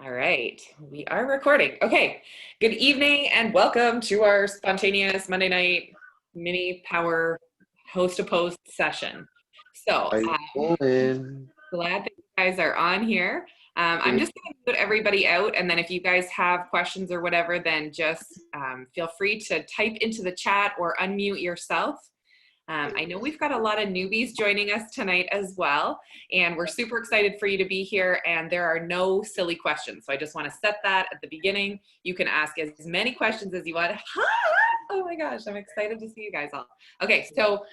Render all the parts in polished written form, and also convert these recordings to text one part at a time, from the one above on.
All right, we are recording. Okay, good evening and welcome to our spontaneous Monday night mini power host to post session. So I'm glad that you guys are on here. I'm just going to put everybody out, and then if you guys have questions or whatever, then just feel free to type into the chat or unmute yourself. I know we've got a lot of newbies joining us tonight as well, and we're super excited for you to be here, and there are no silly questions. So I just want to set that at the beginning. You can ask as many questions as you want. Oh my gosh, I'm excited to see you guys all. Okay, so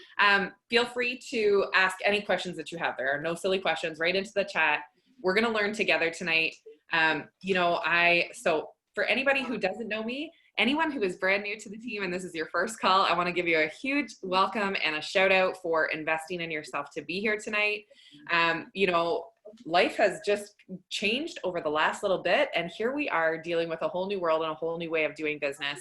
feel free to ask any questions that you have. There are no silly questions, right into the chat. We're going to learn together tonight. So for anybody who doesn't know me, anyone who is brand new to the team and this is your first call, I want to give you a huge welcome and a shout out for investing in yourself to be here tonight. Life has just changed over the last little bit, and here we are dealing with a whole new world and a whole new way of doing business.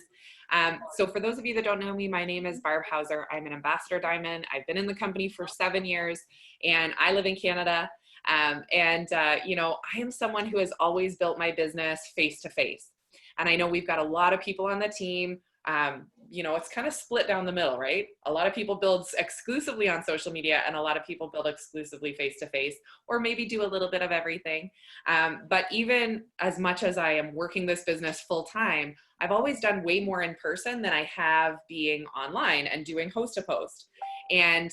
So for those of you that don't know me, my name is Barb Hauser. I'm an ambassador diamond. I've been in the company for 7 years, and I live in Canada. I am someone who has always built my business face to face. And I know we've got a lot of people on the team. It's kind of split down the middle, right? A lot of people build exclusively on social media, and a lot of people build exclusively face-to-face, or maybe do a little bit of everything. But even as much as I am working this business full-time, I've always done way more in person than I have being online and doing host-to-post. And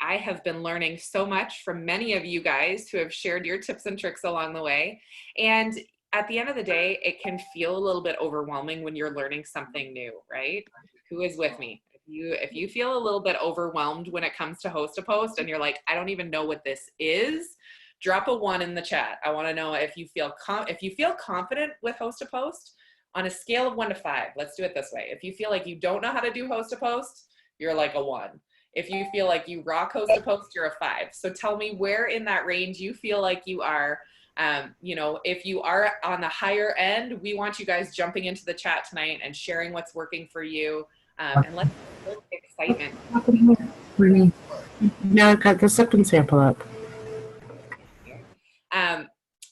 I have been learning so much from many of you guys who have shared your tips and tricks along the way. And at the end of the day, it can feel a little bit overwhelming when you're learning something new, right? Who is with me? If you feel a little bit overwhelmed when it comes to host to post and you're like, I don't even know what this is, drop a 1 in the chat. I want to know if you feel confident with host to post on a scale of 1 to 5. Let's do it this way. If you feel like you don't know how to do host to post, you're like a 1. If you feel like you rock host to post, you're a 5. So tell me where in that range you feel like you are. If you are on the higher end, we want you guys jumping into the chat tonight and sharing what's working for you. And let's build excitement. Now I've got the second sample up.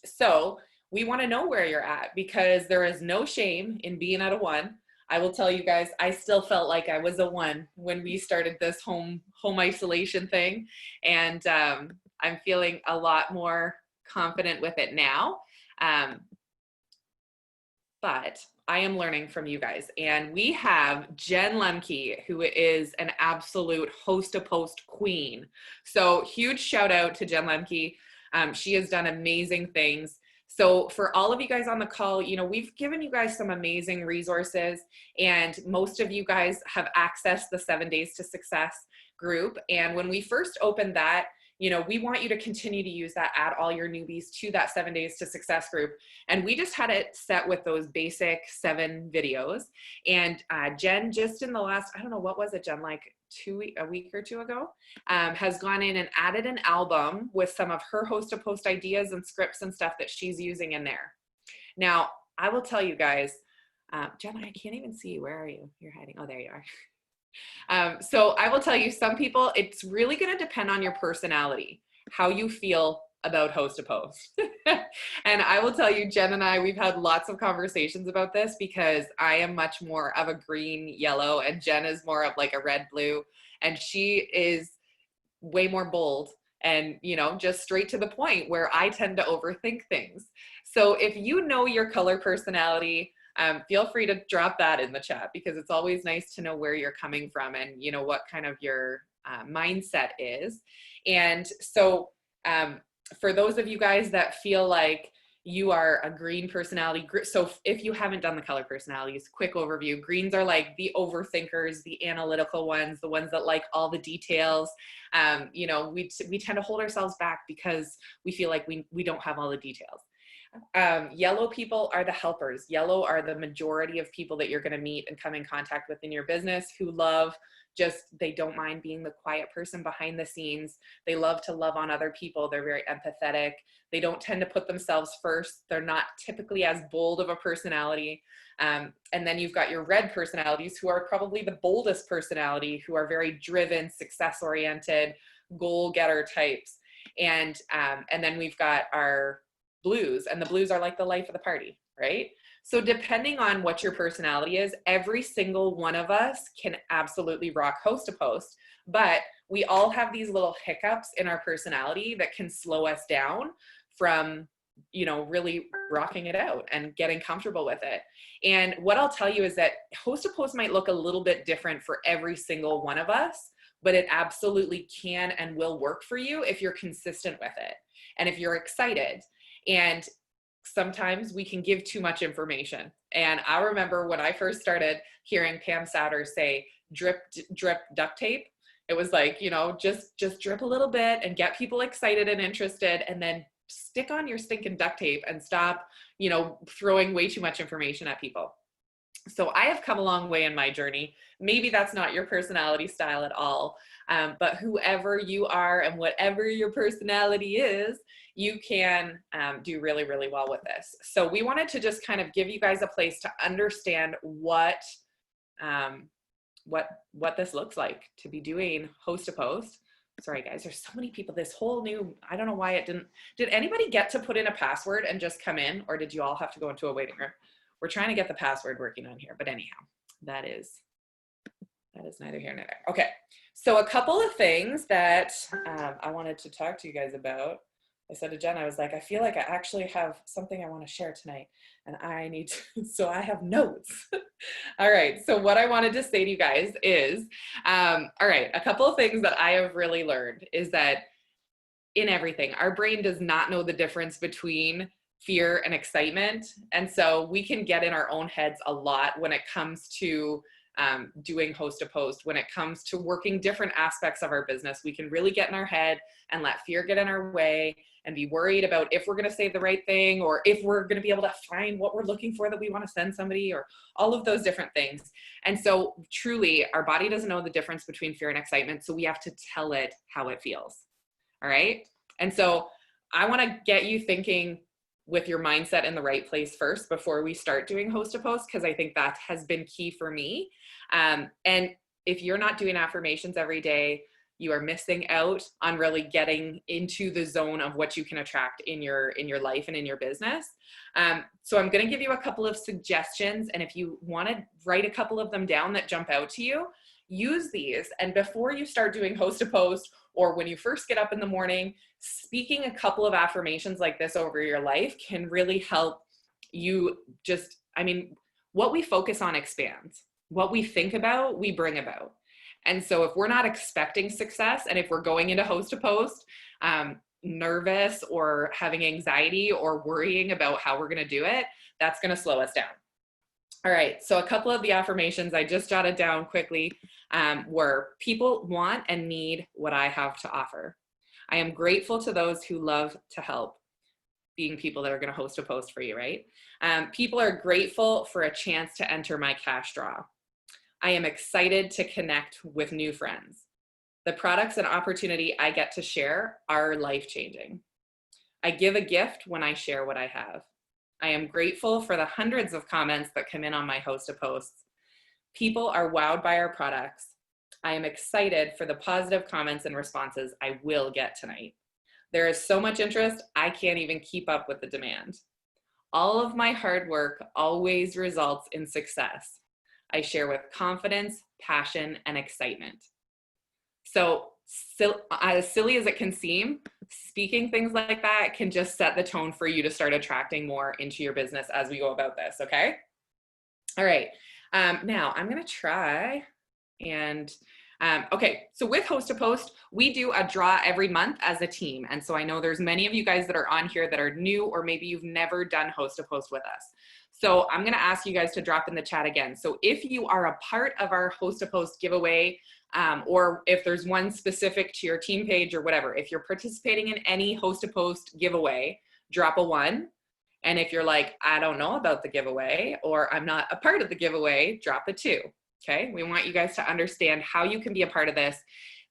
So we want to know where you're at, because there is no shame in being at a 1. I will tell you guys, I still felt like I was a 1 when we started this home isolation thing. And I'm feeling a lot more confident with it now. But I am learning from you guys. And we have Jen Lemke, who is an absolute host-to-post queen. So huge shout out to Jen Lemke. She has done amazing things. So for all of you guys on the call, we've given you guys some amazing resources, and most of you guys have accessed the 7 Days to Success group. And when we first opened that, we want you to continue to use that, add all your newbies to that 7 Days to Success group. And we just had it set with those basic 7 videos. And Jen, just in the last, I don't know, what was it, Jen, like a week or 2 ago, has gone in and added an album with some of her host to post ideas and scripts and stuff that she's using in there. Now, I will tell you guys, Jen, I can't even see you. Where are you? You're hiding. Oh, there you are. So I will tell you, some people, it's really going to depend on your personality, how you feel about host to post. And I will tell you, Jen and I, we've had lots of conversations about this, because I am much more of a green yellow and Jen is more of like a red blue, and she is way more bold and just straight to the point, where I tend to overthink things. So if you know your color personality, feel free to drop that in the chat, because it's always nice to know where you're coming from and what kind of your mindset is. And so for those of you guys that feel like you are a green personality, so if you haven't done the color personalities, quick overview: greens are like the overthinkers, the analytical ones, the ones that like all the details. We tend to hold ourselves back because we feel like we don't have all the details. Yellow people are the helpers. Yellow are the majority of people that you're going to meet and come in contact with in your business, who love they don't mind being the quiet person behind the scenes. They love to love on other people. They're very empathetic. They don't tend to put themselves first. They're not typically as bold of a personality. And then you've got your red personalities, who are probably the boldest personality, who are very driven, success-oriented, goal-getter types. And then we've got our blues, and the blues are like the life of the party, right? So depending on what your personality is, every single one of us can absolutely rock host to post, but we all have these little hiccups in our personality that can slow us down from, you know, really rocking it out and getting comfortable with it. And what I'll tell you is that host to post might look a little bit different for every single one of us, but it absolutely can and will work for you if you're consistent with it and if you're excited. And sometimes we can give too much information. And I remember when I first started hearing Pam Souter say, drip, drip duct tape. It was like, you know, just drip a little bit and get people excited and interested, and then stick on your stinking duct tape and stop, you know, throwing way too much information at people. So I have come a long way in my journey. Maybe that's not your personality style at all, but whoever you are and whatever your personality is, you can do really, really well with this. So we wanted to just kind of give you guys a place to understand what this looks like to be doing host to post. Sorry guys, there's so many people. This whole new, I don't know why it did anybody get to put in a password and just come in, or did you all have to go into a waiting room? We're trying to get the password working on here, but anyhow, that is neither here nor there. Okay, so a couple of things that I wanted to talk to you guys about. I said to Jen, I was like, I feel like I actually have something I want to share tonight, and I need to, so I have notes. All right, so what I wanted to say to you guys is, all right, a couple of things that I have really learned is that in everything, our brain does not know the difference between fear and excitement. And so we can get in our own heads a lot when it comes to doing host to post. When it comes to working different aspects of our business, we can really get in our head and let fear get in our way and be worried about if we're going to say the right thing, or if we're going to be able to find what we're looking for that we want to send somebody, or all of those different things. And so truly, our body doesn't know the difference between fear and excitement. So we have to tell it how it feels. All right. And so I want to get you thinking with your mindset in the right place first before we start doing host to post, because I think that has been key for me. And if you're not doing affirmations every day, you are missing out on really getting into the zone of what you can attract in your life and in your business. So I'm going to give you a couple of suggestions, and if you want to write a couple of them down that jump out to you, use these. And before you start doing host to post, or when you first get up in the morning, speaking a couple of affirmations like this over your life can really help you just, I mean, what we focus on expands. What we think about, we bring about. And so if we're not expecting success, and if we're going into host to post, nervous or having anxiety or worrying about how we're going to do it, that's going to slow us down. All right, so a couple of the affirmations I just jotted down quickly were: people want and need what I have to offer. I am grateful to those who love to help, being people that are going to host a post for you, right? People are grateful for a chance to enter my cash draw. I am excited to connect with new friends. The products and opportunity I get to share are life-changing. I give a gift when I share what I have. I am grateful for the hundreds of comments that come in on my host to posts. People are wowed by our products. I am excited for the positive comments and responses I will get tonight. There is so much interest, I can't even keep up with the demand. All of my hard work always results in success. I share with confidence, passion, and excitement. So as silly as it can seem, speaking things like that can just set the tone for you to start attracting more into your business as we go about this, okay? All right, now I'm gonna try and, okay, so with host to post, we do a draw every month as a team. And so I know there's many of you guys that are on here that are new, or maybe you've never done host to post with us. So I'm gonna ask you guys to drop in the chat again. So if you are a part of our host to post giveaway, or if there's one specific to your team page or whatever, if you're participating in any host to post giveaway, drop a 1. And if you're like, I don't know about the giveaway, or I'm not a part of the giveaway, drop a 2. Okay, we want you guys to understand how you can be a part of this.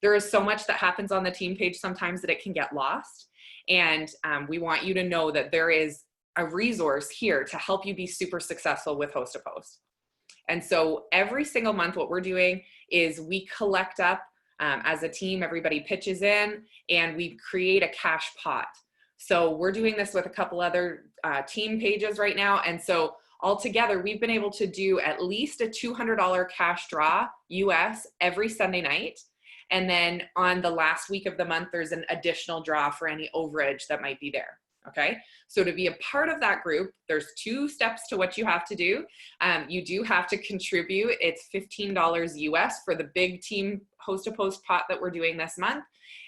There is so much that happens on the team page sometimes that it can get lost. And we want you to know that there is a resource here to help you be super successful with host to post. And so every single month, what we're doing is we collect up As a team, everybody pitches in and we create a cash pot. So we're doing this with a couple other team pages right now. And so altogether, we've been able to do at least a $200 cash draw US every Sunday night. And then on the last week of the month, there's an additional draw for any overage that might be there. Okay, so to be a part of that group, there's 2 steps to what you have to do. You do have to contribute. It's $15 US for the big team host to post pot that we're doing this month.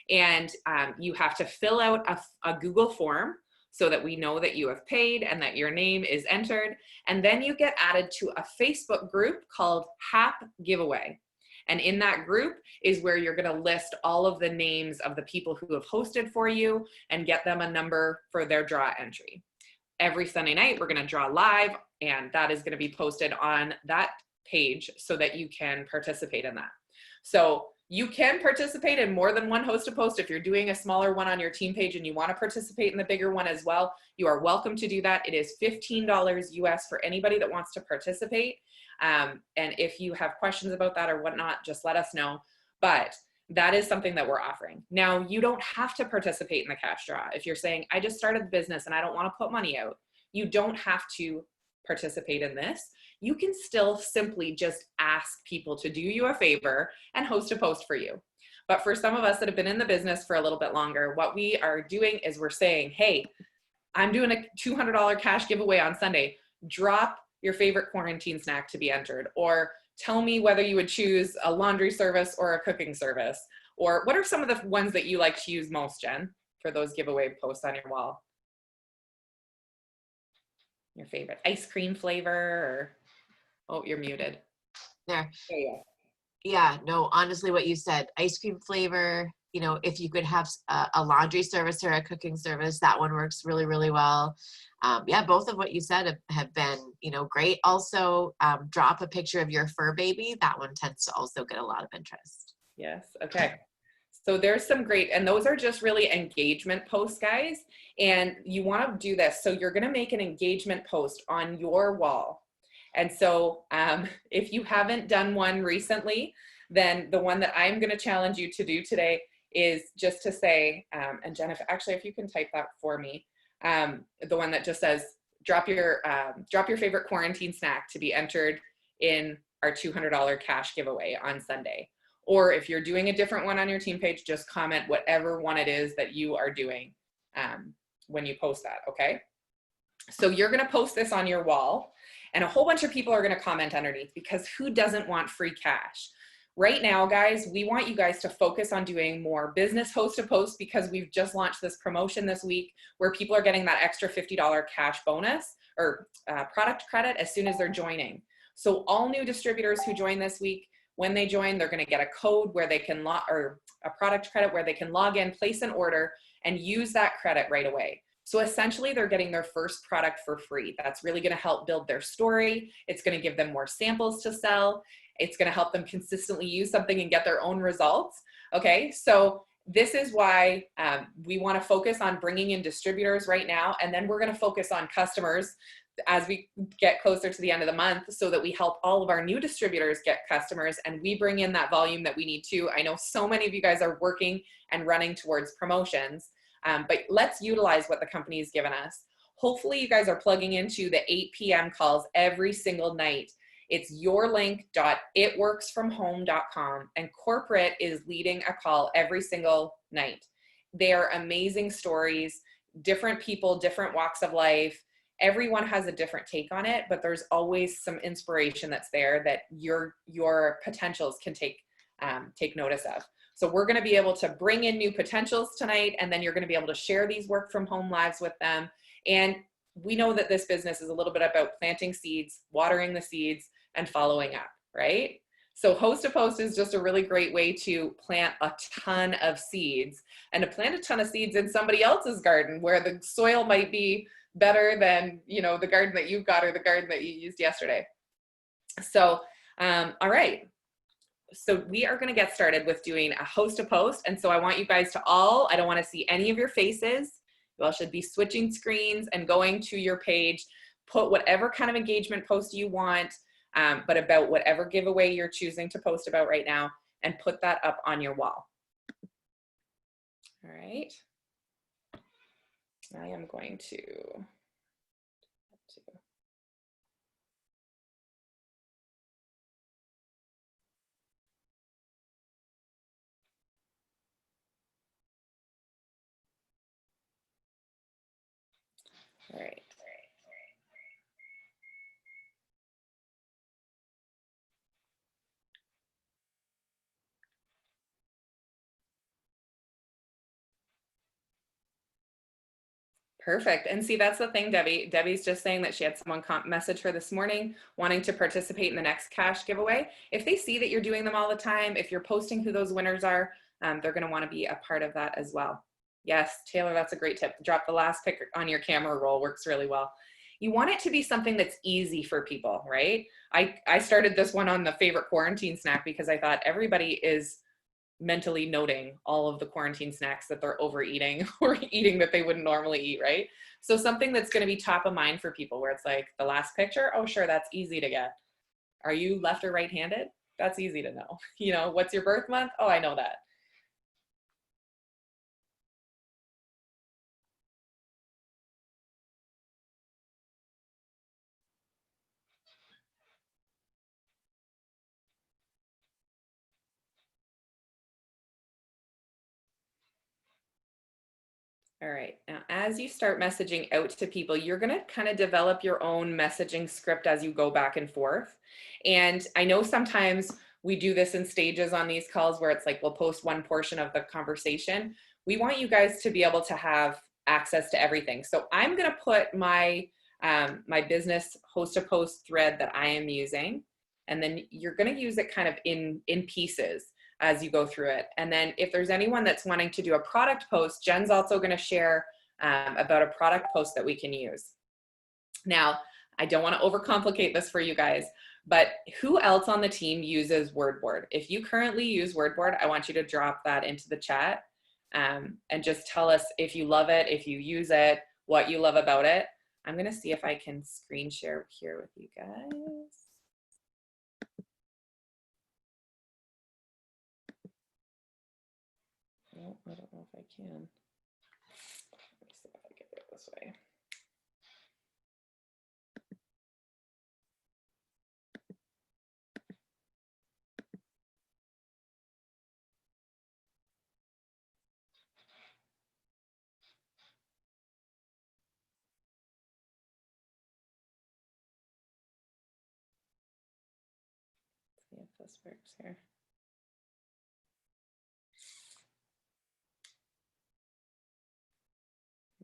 And you have to fill out a Google form so that we know that you have paid and that your name is entered. And then you get added to a Facebook group called HAP Giveaway. And in that group is where you're going to list all of the names of the people who have hosted for you and get them a number for their draw entry. Every Sunday night, we're going to draw live, and that is going to be posted on that page so that you can participate in that. So you can participate in more than one host to post. If you're doing a smaller one on your team page and you want to participate in the bigger one as well, you are welcome to do that. It is $15 US for anybody that wants to participate. And if you have questions about that or whatnot, just let us know. But that is something that we're offering. Now, you don't have to participate in the cash draw. If you're saying, I just started the business and I don't want to put money out, you don't have to participate in this. You can still simply just ask people to do you a favor and host a post for you. But for some of us that have been in the business for a little bit longer, what we are doing is we're saying, hey, I'm doing a $200 cash giveaway on Sunday. Drop your favorite quarantine snack to be entered, or tell me whether you would choose a laundry service or a cooking service, or what are some of the ones that you like to use most, Jen, for those giveaway posts on your wall? Your favorite ice cream flavor, or, oh, you're muted. There. There you go. Yeah, no, honestly, what you said, ice cream flavor, you know, if you could have a laundry service or a cooking service, that one works really, really well. Yeah, both of what you said have been, you know, great. Also, drop a picture of your fur baby. That one tends to also get a lot of interest. Yes. Okay. So there's some great, and those are just really engagement posts, guys. And you want to do this. So you're going to make an engagement post on your wall. And so if you haven't done one recently, then the one that I'm going to challenge you to do today is just to say, and Jen, if you can type that for me, the one that just says, drop your favorite quarantine snack to be entered in our $200 cash giveaway on Sunday. Or if you're doing a different one on your team page, just comment whatever one it is that you are doing when you post that, okay? So you're gonna post this on your wall, and a whole bunch of people are gonna comment underneath, because who doesn't want free cash? Right now, guys, we want you guys to focus on doing more business host to post, because we've just launched this promotion this week where people are getting that extra $50 cash bonus or product credit as soon as they're joining. So all new distributors who join this week, when they join, they're going to get a code where they can or a product credit where they can log in, place an order, and use that credit right away. So essentially, they're getting their first product for free. That's really going to help build their story. It's going to give them more samples to sell. It's going to help them consistently use something and get their own results. Okay, so this is why we want to focus on bringing in distributors right now, and then we're going to focus on customers as we get closer to the end of the month, so that we help all of our new distributors get customers and we bring in that volume that we need to. I know so many of you guys are working and running towards promotions, but let's utilize what the company has given us. Hopefully you guys are plugging into the 8 p.m. calls every single night. It's yourlink.itworksfromhome.com, and corporate is leading a call every single night. They are amazing stories, different people, different walks of life. Everyone has a different take on it, but there's always some inspiration that's there that your potentials can take notice of. So we're going to be able to bring in new potentials tonight, and then you're going to be able to share these work from home lives with them. And we know that this business is a little bit about planting seeds, watering the seeds, and following up, right? So host to post is just a really great way to plant a ton of seeds, and to plant a ton of seeds in somebody else's garden where the soil might be better than, you know, the garden that you've got or the garden that you used yesterday. So, all right. So we are going to get started with doing a host to post. And so I want you guys to all, I don't want to see any of your faces. You all should be switching screens and going to your page. Put whatever kind of engagement post you want, but about whatever giveaway you're choosing to post about right now. and put that up on your wall. All right. I am going to all right. Perfect. And see, that's the thing, Debbie. Debbie's just saying that she had someone message her this morning wanting to participate in the next cash giveaway. If they see that you're doing them all the time, if you're posting who those winners are, they're going to want to be a part of that as well. Yes, Taylor, that's a great tip. Drop the last pic on your camera roll, works really well. You want it to be something that's easy for people, right? I started this one on the favorite quarantine snack because I thought everybody is mentally noting all of the quarantine snacks that they're overeating or eating that they wouldn't normally eat, right? So something that's going to be top of mind for people where it's like the last picture, oh sure, that's easy to get. Are you left or right-handed? That's easy to know. You know, what's your birth month? Oh, I know that. All right, now as you start messaging out to people, you're gonna kind of develop your own messaging script as you go back and forth. And I know sometimes we do this in stages on these calls where it's like we'll post one portion of the conversation. We want you guys to be able to have access to everything. So I'm gonna put my, my business host-to-post thread that I am using, and then you're gonna use it kind of in pieces as you go through it. And then if there's anyone that's wanting to do a product post, Jen's also going to share about a product post that we can use. Now, I don't want to overcomplicate this for you guys, but who else on the team uses WordBoard? If you currently use WordBoard, I want you to drop that into the chat and just tell us if you love it, if you use it, what you love about it. I'm going to see if I can screen share here with you guys. Well, I don't know if I can. Let me see if I can do it this way. See if this works here.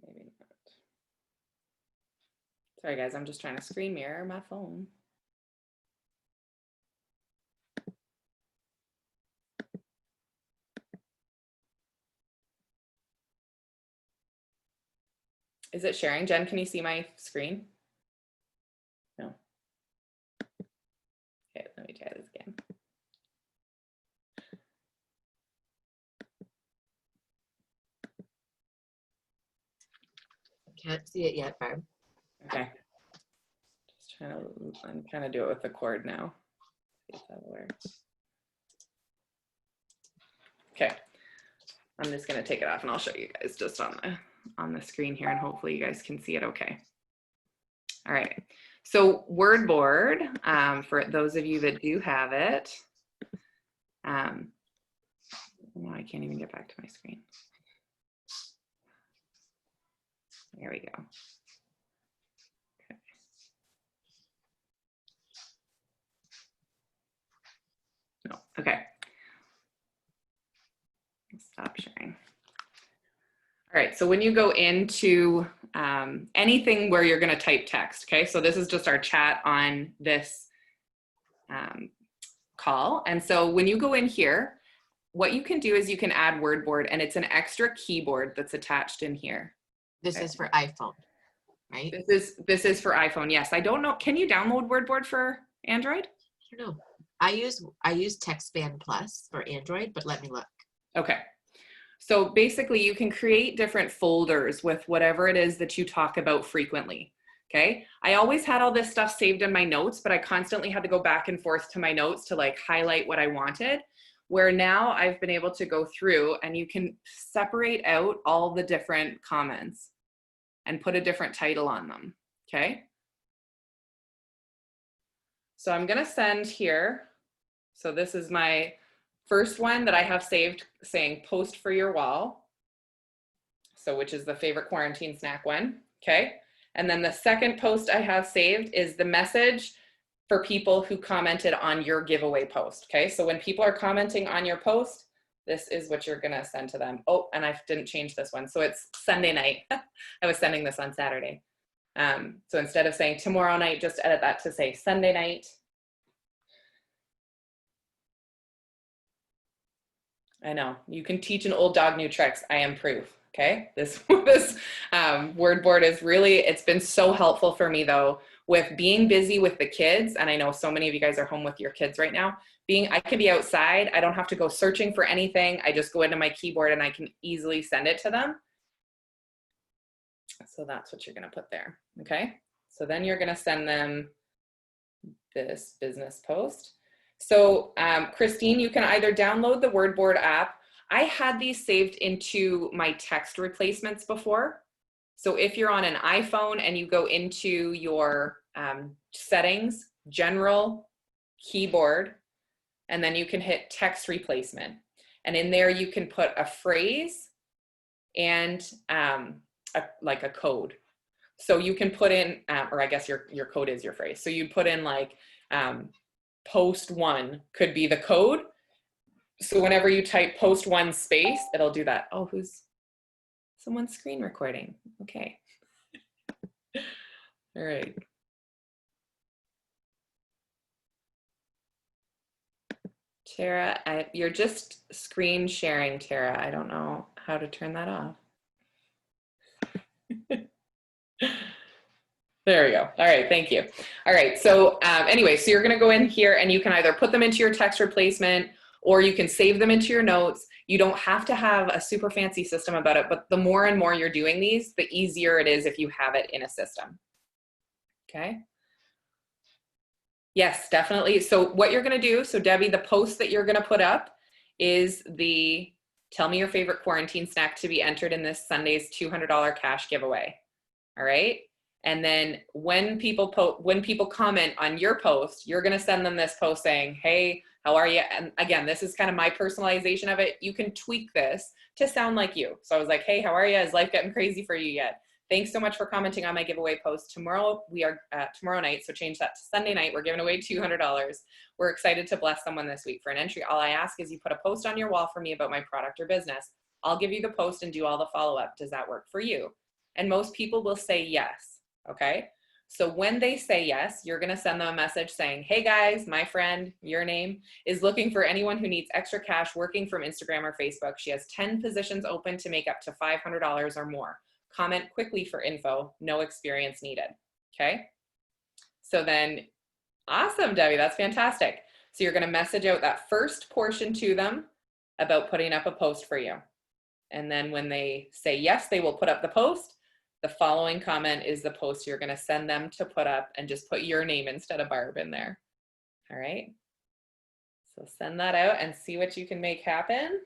Maybe not. Sorry guys, I'm just trying to screen mirror my phone. Is it sharing? Jen, can you see my screen? No. Okay, let me try this again. Can't see it yet, Barb. Okay. Just trying to, I'm trying to do it with the cord now. See if that works. Okay. I'm just going to take it off and I'll show you guys just on the screen here, and hopefully you guys can see it okay. All right. So WordBoard, for those of you that do have it, no, I can't even get back to my screen. There we go. Okay. No, okay. Stop sharing. All right, so when you go into anything where you're going to type text, okay, so this is just our chat on this call. And so when you go in here, what you can do is you can add WordBoard, and it's an extra keyboard that's attached in here. This is for iPhone, right? This is for iPhone, yes. I don't know, can you download WordBoard for Android? I don't know. I use TextBand Plus for Android, but let me look. Okay. So basically you can create different folders with whatever it is that you talk about frequently. Okay. I always had all this stuff saved in my notes, but I constantly had to go back and forth to my notes to like highlight what I wanted. where now I've been able to go through and you can separate out all the different comments and put a different title on them, okay? So I'm gonna send here. So this is my first one that I have saved saying post for your wall. So which is the favorite quarantine snack one, okay? And then the second post I have saved is the message for people who commented on your giveaway post, okay? So when people are commenting on your post, this is what you're gonna send to them. Oh, and I didn't change this one. So it's Sunday night. I was sending this on Saturday. So instead of saying tomorrow night, just edit that to say Sunday night. I know, you can teach an old dog new tricks. I am proof, okay? This word board is really, it's been so helpful for me though, with being busy with the kids. And I know so many of you guys are home with your kids right now. I can be outside. I don't have to go searching for anything. I just go into my keyboard and I can easily send it to them. So that's what you're gonna put there, okay? So then you're gonna send them this business post. So Christine, you can either download the WordBoard app. I had these saved into my text replacements before. So if you're on an iPhone and you go into your settings, general, keyboard, and then you can hit text replacement. And in there you can put a phrase and like a code. So you can put in, or I guess your code is your phrase. So you put in like post one could be the code. So whenever you type post one space, it'll do that. Oh, someone's screen recording. Okay. All right. Tara, you're just screen sharing, Tara. I don't know how to turn that off. There we go. All right, thank you. All right, so anyway, so you're gonna go in here and you can either put them into your text replacement or you can save them into your notes. You don't have to have a super fancy system about it, but the more and more you're doing these, the easier it is if you have it in a system. Okay? Yes, definitely. So what you're gonna do, so Debbie, the post that you're gonna put up is the tell me your favorite quarantine snack to be entered in this Sunday's $200 cash giveaway. All right? And then when people comment on your post, you're going to send them this post saying, hey, how are you? And again, this is kind of my personalization of it. You can tweak this to sound like you. So I was like, hey, how are you? Is life getting crazy for you yet? Thanks so much for commenting on my giveaway post. Tomorrow, we are tomorrow night, so change that to Sunday night. We're giving away $200. We're excited to bless someone this week. For an entry, all I ask is you put a post on your wall for me about my product or business. I'll give you the post and do all the follow-up. Does that work for you? And most people will say yes. Okay, so when they say yes, you're going to send them a message saying, hey guys, my friend, your name, is looking for anyone who needs extra cash working from Instagram or Facebook. She has 10 positions open to make up to $500 or more. Comment quickly for info, no experience needed. Okay, so then, awesome, Debbie, that's fantastic. So you're going to message out that first portion to them about putting up a post for you. And then when they say yes, they will put up the post. The following comment is the post you're going to send them to put up, and just put your name instead of Barb in there. All right. So send that out and see what you can make happen.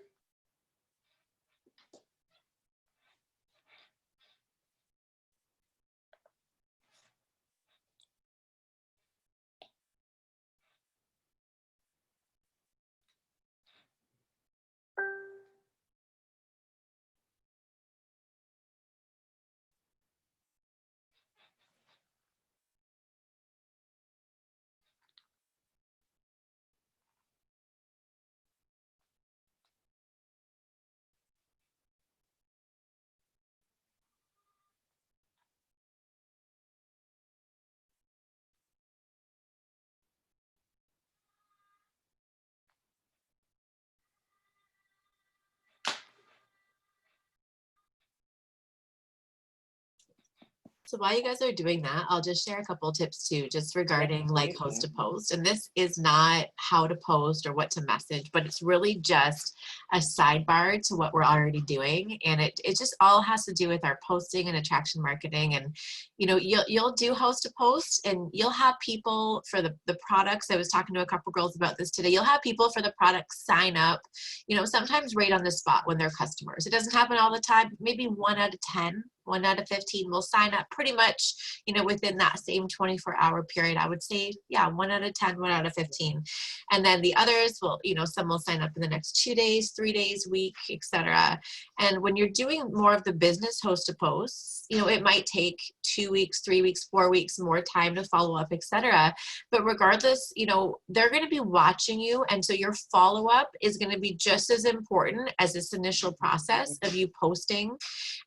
So while you guys are doing that, I'll just share a couple tips too, just regarding like host to post. And this is not how to post or what to message, but it's really just a sidebar to what we're already doing. And it just all has to do with our posting and attraction marketing. And, you know, you'll do host to post and you'll have people for the products. I was talking to a couple girls about this today. You'll have people for the products sign up, you know, sometimes right on the spot when they're customers. It doesn't happen all the time. Maybe 1 out of 10. 1 out of 15 will sign up pretty much, you know, within that same 24-hour period. I would say, yeah, 1 out of 10, 1 out of 15. And then the others will, you know, some will sign up in the next 2 days, 3 days, week, etc. And when you're doing more of the business host to posts, you know, it might take 2 weeks, 3 weeks, 4 weeks more time to follow up, etc. But regardless, you know, they're going to be watching you. And so your follow up is going to be just as important as this initial process of you posting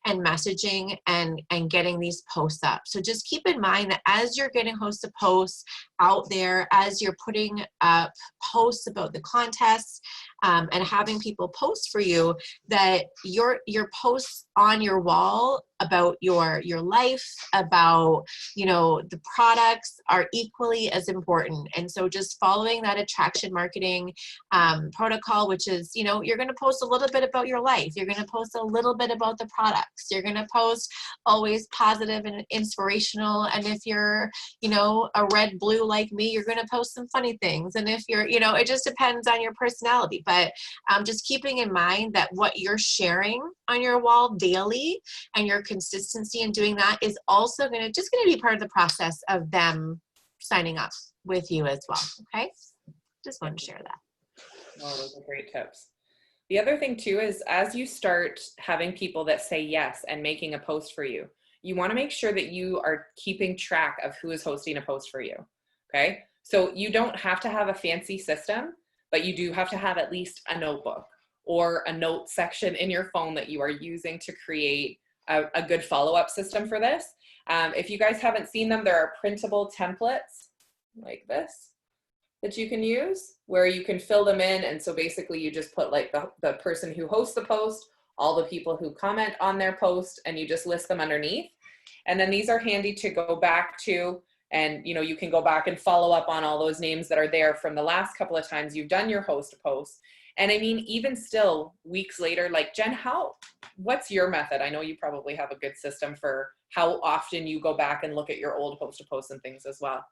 and messaging and getting these posts up. So just keep in mind that as you're getting host to posts out there, as you're putting up posts about the contests and having people post for you, that your posts on your wall about your life, about, you know, the products are equally as important. And so just following that attraction marketing protocol, which is, you know, you're going to post a little bit about your life. You're going to post a little bit about the products. You're going to post always positive and inspirational. And if you're, you know, a red blue like me, you're going to post some funny things. And if you're, you know, it just depends on your personality. But just keeping in mind that what you're sharing on your wall daily and your consistency in doing that is also going to be part of the process of them signing up with you as well. Okay. Just want to share that. Oh, those are great tips. The other thing too is as you start having people that say yes and making a post for you, you want to make sure that you are keeping track of who is hosting a post for you. Okay. So you don't have to have a fancy system, but you do have to have at least a notebook or a note section in your phone that you are using to create a good follow-up system for this. If you guys haven't seen them, there are printable templates like this that you can use where you can fill them in. And so basically you just put like the person who hosts the post, all the people who comment on their post, and you just list them underneath. And then these are handy to go back to, and you know, you can go back and follow up on all those names that are there from the last couple of times you've done your host post. And I mean, even still weeks later, like Jen, what's your method? I know you probably have a good system for how often you go back and look at your old host posts and things as well.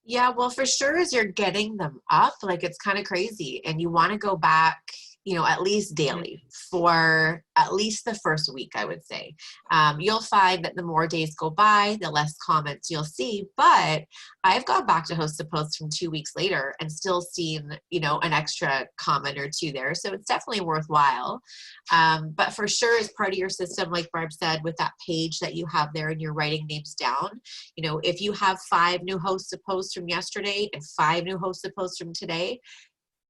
Yeah, well, for sure, as you're getting them up, like it's kind of crazy. And you want to go back, you know, at least daily for at least the first week, I would say. You'll find that the more days go by, the less comments you'll see. But I've gone back to host a post from 2 weeks later and still seen, you know, an extra comment or two there. So it's definitely worthwhile. But for sure, as part of your system, like Barb said, with that page that you have there and you're writing names down, you know, if you have 5 new hosts to post from yesterday and 5 new hosts to post from today,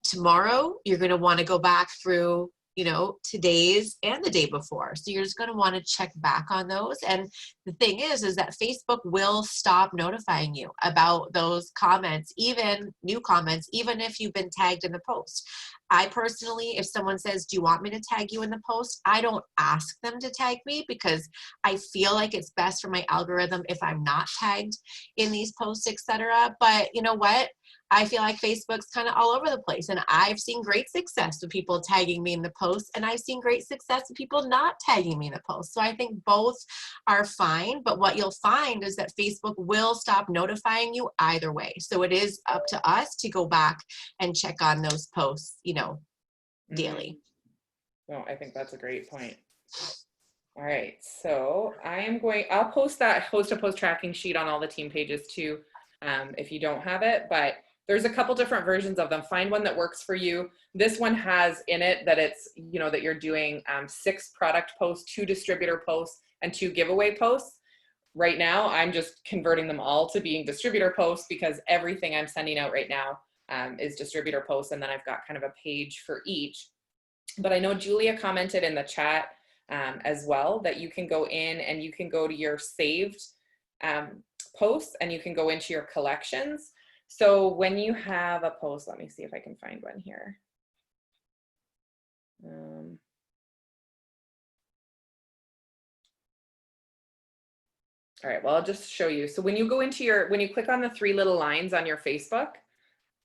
tomorrow you're going to want to go back through, you know, today's and the day before. So you're just going to want to check back on those. And the thing is that Facebook will stop notifying you about those comments, even new comments, even if you've been tagged in the post. I personally, if someone says, do you want me to tag you in the post? I don't ask them to tag me because I feel like it's best for my algorithm if I'm not tagged in these posts, etc. But you know what? I feel like Facebook's kind of all over the place, and I've seen great success with people tagging me in the post, and I've seen great success with people not tagging me in the post. So I think both are fine, but what you'll find is that Facebook will stop notifying you either way. So it is up to us to go back and check on those posts, you know, daily. Well, I think that's a great point. All right, so I'll post that host to post tracking sheet on all the team pages too, if you don't have it, but there's a couple different versions of them. Find one that works for you. This one has in it that it's, you know, that you're doing 6 product posts, 2 distributor posts, and 2 giveaway posts. Right now, I'm just converting them all to being distributor posts because everything I'm sending out right now is distributor posts, and then I've got kind of a page for each. But I know Julia commented in the chat as well that you can go in and you can go to your saved posts and you can go into your collections. So when you have a post, let me see if I can find one here. All right, well, I'll just show you. So when you go into when you click on the 3 little lines on your Facebook,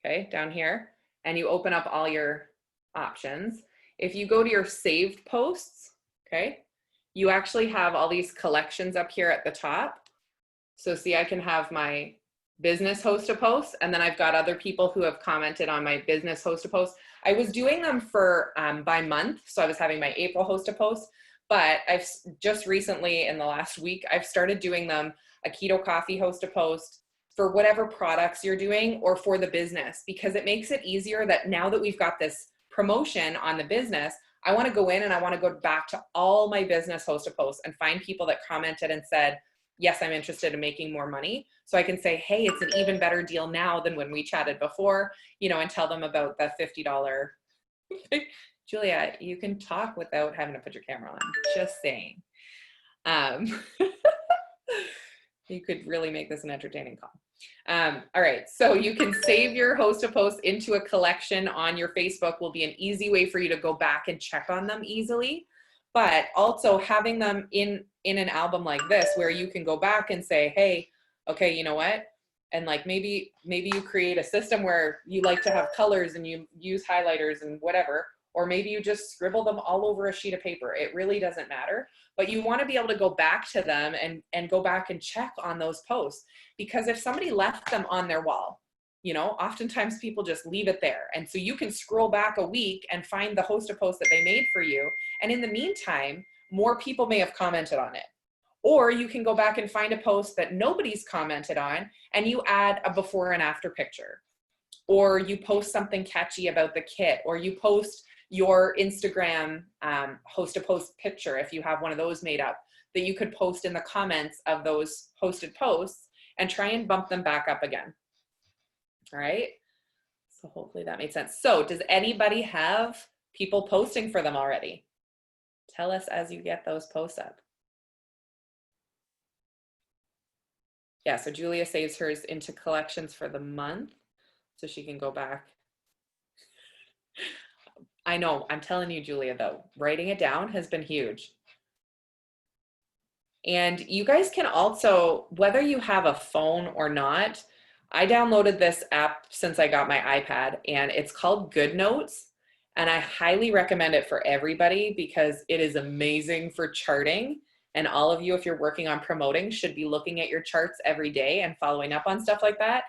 okay, down here, and you open up all your options, if you go to your saved posts, okay, you actually have all these collections up here at the top. So see, I can have my business host a post, and then I've got other people who have commented on my business host a post. I was doing them for by month, so I was having my April host a post, but I've just recently in the last week, I've started doing them a keto coffee host a post for whatever products you're doing or for the business, because it makes it easier that now that we've got this promotion on the business, I want to go in and I want to go back to all my business host a posts and find people that commented and said, yes, I'm interested in making more money. So I can say, hey, it's an even better deal now than when we chatted before, you know, and tell them about the $50. Julia, you can talk without having to put your camera on, just saying. You could really make this an entertaining call. All right, so you can save your host a post into a collection on your Facebook will be an easy way for you to go back and check on them easily. But also having them in an album like this where you can go back and say, hey, okay, you know what? And like maybe you create a system where you like to have colors and you use highlighters and whatever, or maybe you just scribble them all over a sheet of paper. It really doesn't matter. But you want to be able to go back to them and go back and check on those posts, because if somebody left them on their wall, you know, oftentimes people just leave it there. And so you can scroll back a week and find the host of posts that they made for you. And in the meantime, more people may have commented on it. Or you can go back and find a post that nobody's commented on and you add a before and after picture. Or you post something catchy about the kit, or you post your Instagram host a post picture if you have one of those made up that you could post in the comments of those posted posts and try and bump them back up again. All right, so hopefully that made sense. So does anybody have people posting for them already? Tell us as you get those posts up. Yeah, so Julia saves hers into collections for the month so she can go back. I know, I'm telling you, Julia, though, writing it down has been huge. And you guys can also, whether you have a phone or not, I downloaded this app since I got my iPad, and it's called Good Notes. And I highly recommend it for everybody because it is amazing for charting. And all of you, if you're working on promoting, should be looking at your charts every day and following up on stuff like that.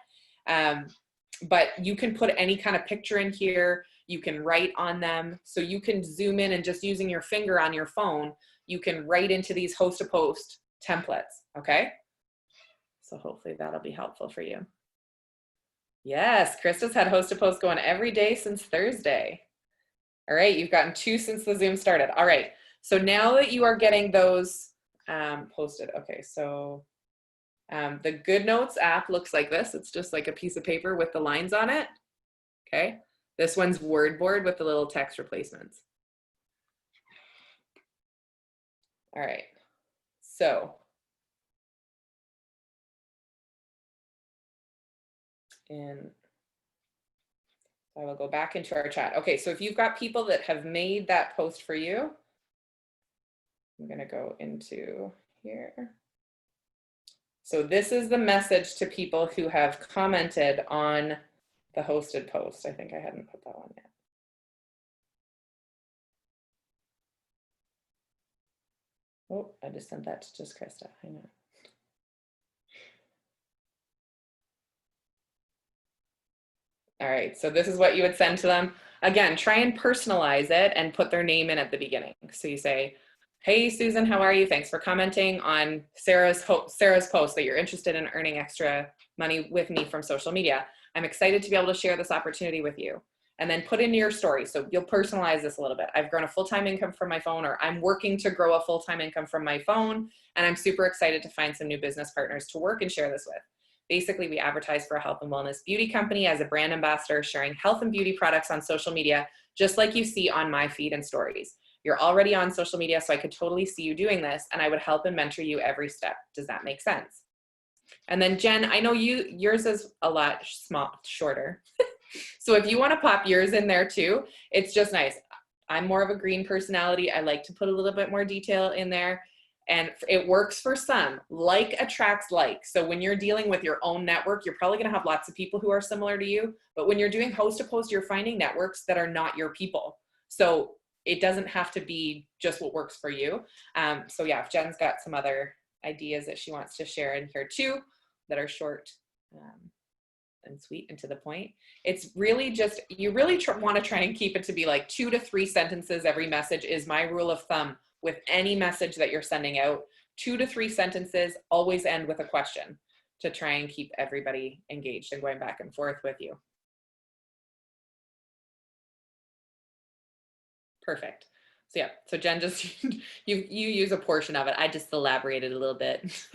But you can put any kind of picture in here. You can write on them. So you can zoom in and just using your finger on your phone, you can write into these host to post templates, okay? So hopefully that'll be helpful for you. Yes, Krista's had host to post going every day since Thursday. All right, you've gotten 2 since the Zoom started. All right, so now that you are getting those posted, okay, so the Good Notes app looks like this. It's just like a piece of paper with the lines on it, okay? This one's word board with the little text replacements. All right, so and I will go back into our chat. Okay, so if you've got people that have made that post for you, I'm gonna go into here. So this is the message to people who have commented on the hosted post. I think I hadn't put that on yet. Oh, I just sent that to just Krista. I know. All right, so this is what you would send to them. Again, try and personalize it and put their name in at the beginning. So you say, hey, Susan, how are you? Thanks for commenting on Sarah's post that you're interested in earning extra money with me from social media. I'm excited to be able to share this opportunity with you. And then put in your story. So you'll personalize this a little bit. I've grown a full-time income from my phone, or I'm working to grow a full-time income from my phone. And I'm super excited to find some new business partners to work and share this with. Basically, we advertise for a health and wellness beauty company as a brand ambassador, sharing health and beauty products on social media, just like you see on my feed and stories. You're already on social media, so I could totally see you doing this, and I would help and mentor you every step. Does that make sense? And then Jen, I know yours is a lot shorter. So if you want to pop yours in there too, it's just nice. I'm more of a green personality. I like to put a little bit more detail in there. And it works for some. Like attracts like. So when you're dealing with your own network, you're probably going to have lots of people who are similar to you. But when you're doing host to post, you're finding networks that are not your people. So it doesn't have to be just what works for you. So yeah, if Jen's got some other ideas that she wants to share in here too, that are short and sweet and to the point. It's really just, you really want to try and keep it to be like 2 to 3 sentences every message is my rule of thumb with any message that you're sending out. 2 to 3 sentences, always end with a question to try and keep everybody engaged and going back and forth with you. Perfect. So yeah, so Jen, just you use a portion of it. I just elaborated a little bit.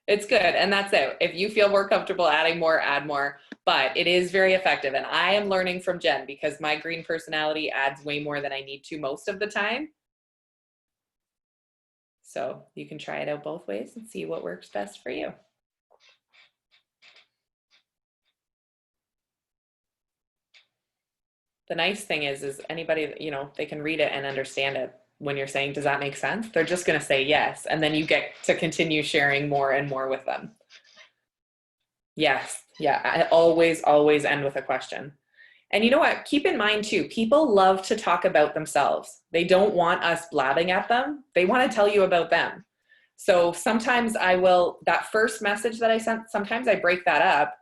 It's good, and that's it. If you feel more comfortable adding more, add more. But it is very effective, and I am learning from Jen because my green personality adds way more than I need to most of the time. So you can try it out both ways and see what works best for you. The nice thing is anybody, you know, they can read it and understand it. When you're saying, does that make sense? They're just going to say yes. And then you get to continue sharing more and more with them. Yes. Yeah. I always end with a question. And you know what? Keep in mind too, people love to talk about themselves. They don't want us blabbing at them. They want to tell you about them. So sometimes that first message that I sent, sometimes I break that up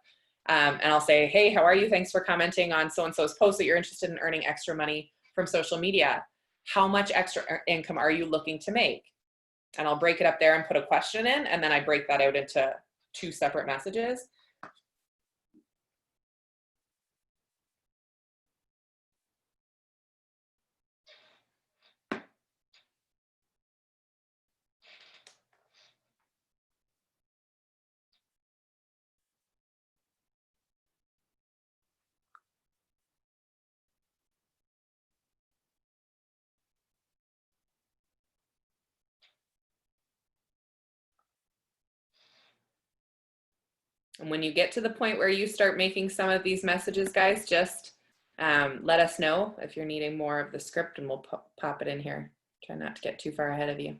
and I'll say, hey, how are you? Thanks for commenting on so-and-so's post that you're interested in earning extra money from social media. How much extra income are you looking to make? And I'll break it up there and put a question in, and then I break that out into 2 separate messages. And when you get to the point where you start making some of these messages, guys, just let us know if you're needing more of the script and we'll pop it in here. Try not to get too far ahead of you.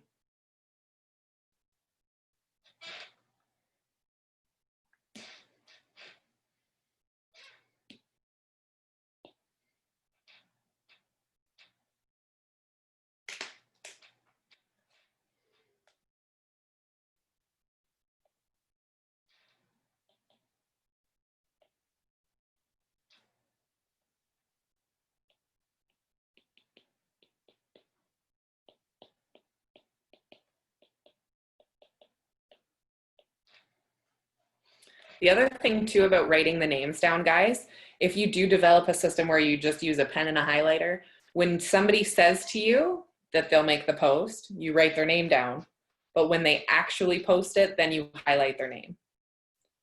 The other thing too about writing the names down, guys, if you do develop a system where you just use a pen and a highlighter, when somebody says to you that they'll make the post, you write their name down. But when they actually post it, then you highlight their name.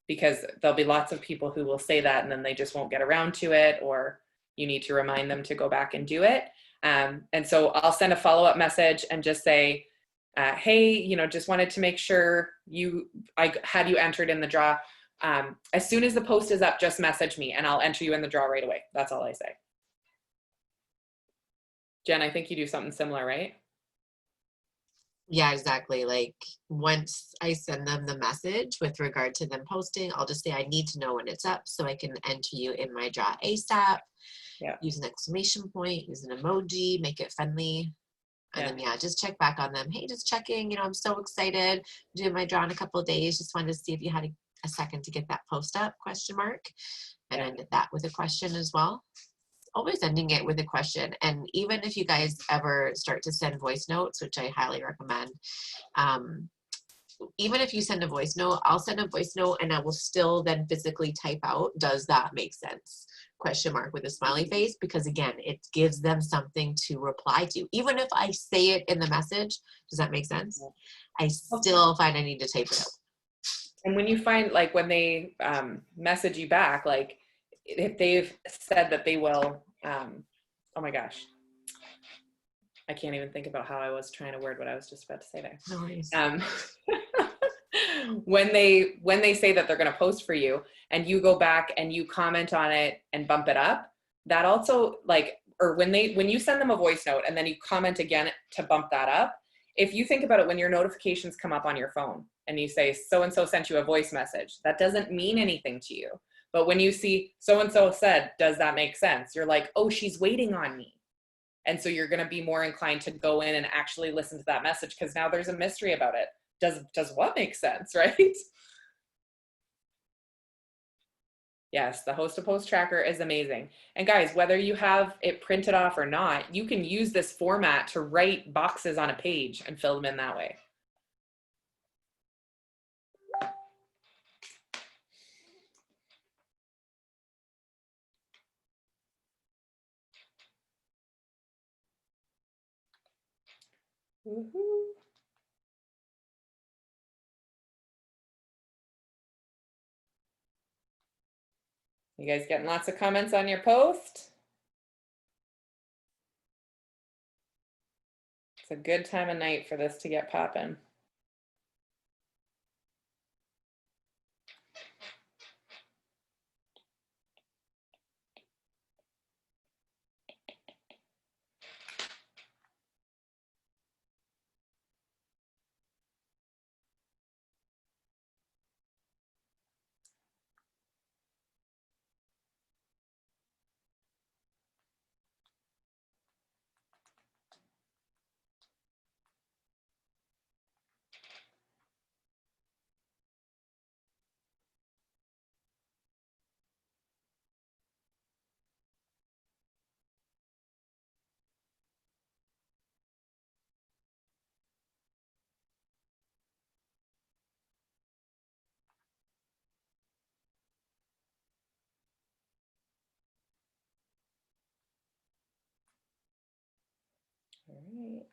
Because there'll be lots of people who will say that and then they just won't get around to it, or you need to remind them to go back and do it. And so I'll send a follow-up message and just say, hey, you know, just wanted to make sure I had you entered in the draw. As soon as the post is up, just message me and I'll enter you in the draw right away. That's all I say. Jen, I think you do something similar, right? Yeah, exactly. Like once I send them the message with regard to them posting, I'll just say, I need to know when it's up so I can enter you in my draw ASAP. Yeah. Use an exclamation point, use an emoji, make it friendly. And then, yeah, just check back on them. Hey, just checking, you know, I'm so excited. I'm doing my draw in a couple of days. Just wanted to see if you had a second to get that post up, ? And ended that with a question as well. Always ending it with a question. And even if you guys ever start to send voice notes, which I highly recommend, even if you send a voice note, I'll send a voice note and I will still then physically type out, does that make sense? ? With a smiley face, because again, it gives them something to reply to. Even if I say it in the message, does that make sense? I still find I need to type it out. And when you find, like, when they message you back, like if they've said that they will, oh my gosh, I can't even think about how I was trying to word what I was just about to say there. No worries. When they say that they're going to post for you and you go back and you comment on it and bump it up, that also, like, or when you send them a voice note and then you comment again to bump that up, if you think about it, when your notifications come up on your phone and you say, so-and-so sent you a voice message, that doesn't mean anything to you. But when you see so-and-so said, does that make sense? You're like, oh, she's waiting on me. And so you're going to be more inclined to go in and actually listen to that message, because now there's a mystery about it. Does what make sense, right? Yes, the host to post tracker is amazing. And guys, whether you have it printed off or not, you can use this format to write boxes on a page and fill them in that way. Woohoo. You guys getting lots of comments on your post? It's a good time of night for this to get popping. All right.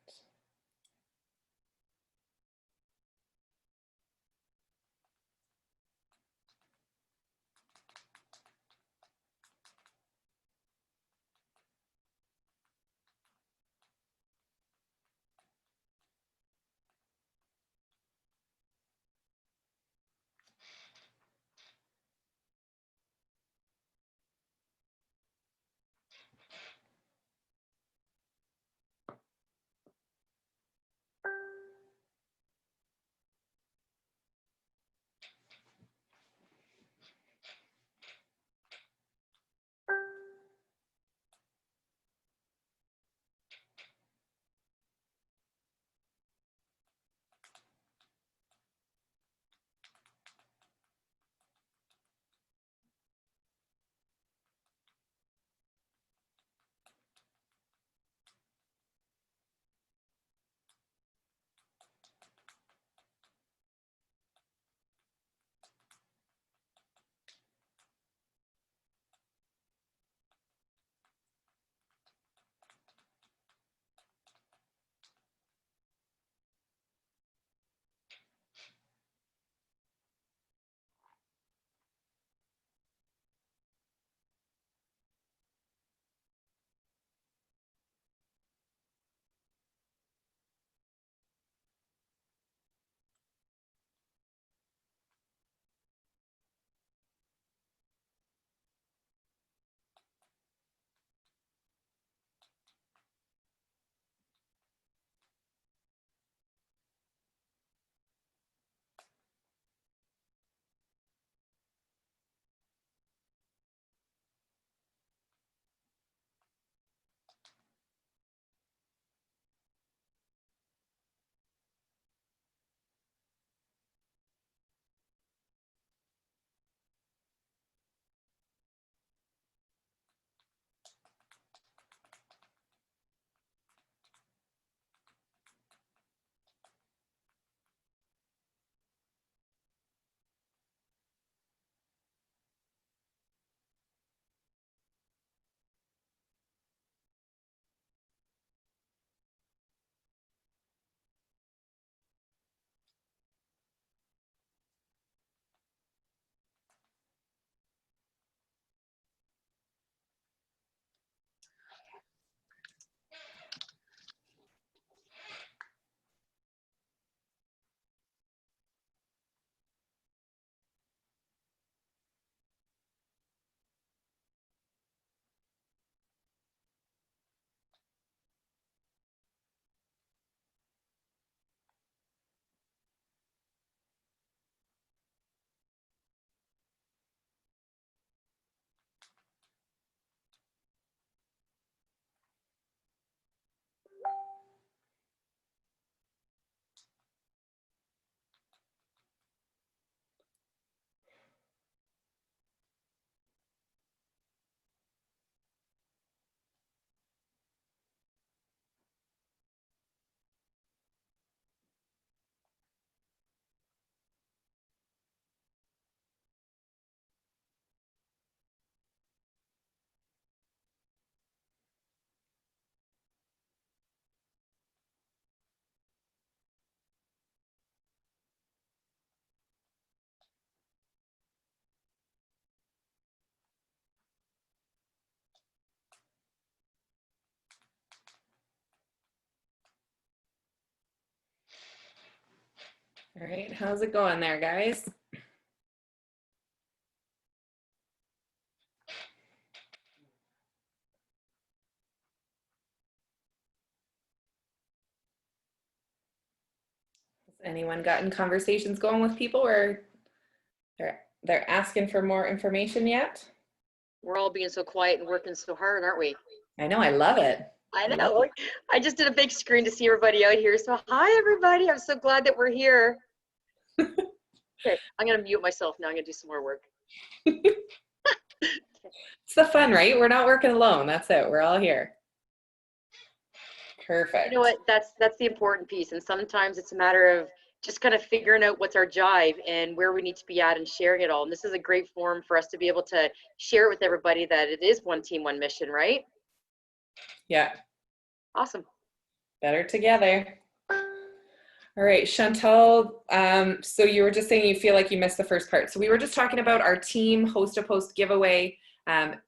All right, how's it going there, guys? Has anyone gotten conversations going with people where they're asking for more information yet? We're all being so quiet and working so hard, aren't we? I know, I love it. I know. I just did a big screen to see everybody out here. So hi, everybody. I'm so glad that we're here. Okay, I'm going to mute myself now. I'm going to do some more work. It's the fun, right? We're not working alone. That's it. We're all here. Perfect. You know what? That's the important piece. And sometimes it's a matter of just kind of figuring out what's our jive and where we need to be at and sharing it all. And this is a great forum for us to be able to share with everybody that it is one team, one mission, right? Yeah. Awesome. Better together. All right, Chantal, so you were just saying you feel like you missed the first part. So we were just talking about our team host-to-post giveaway.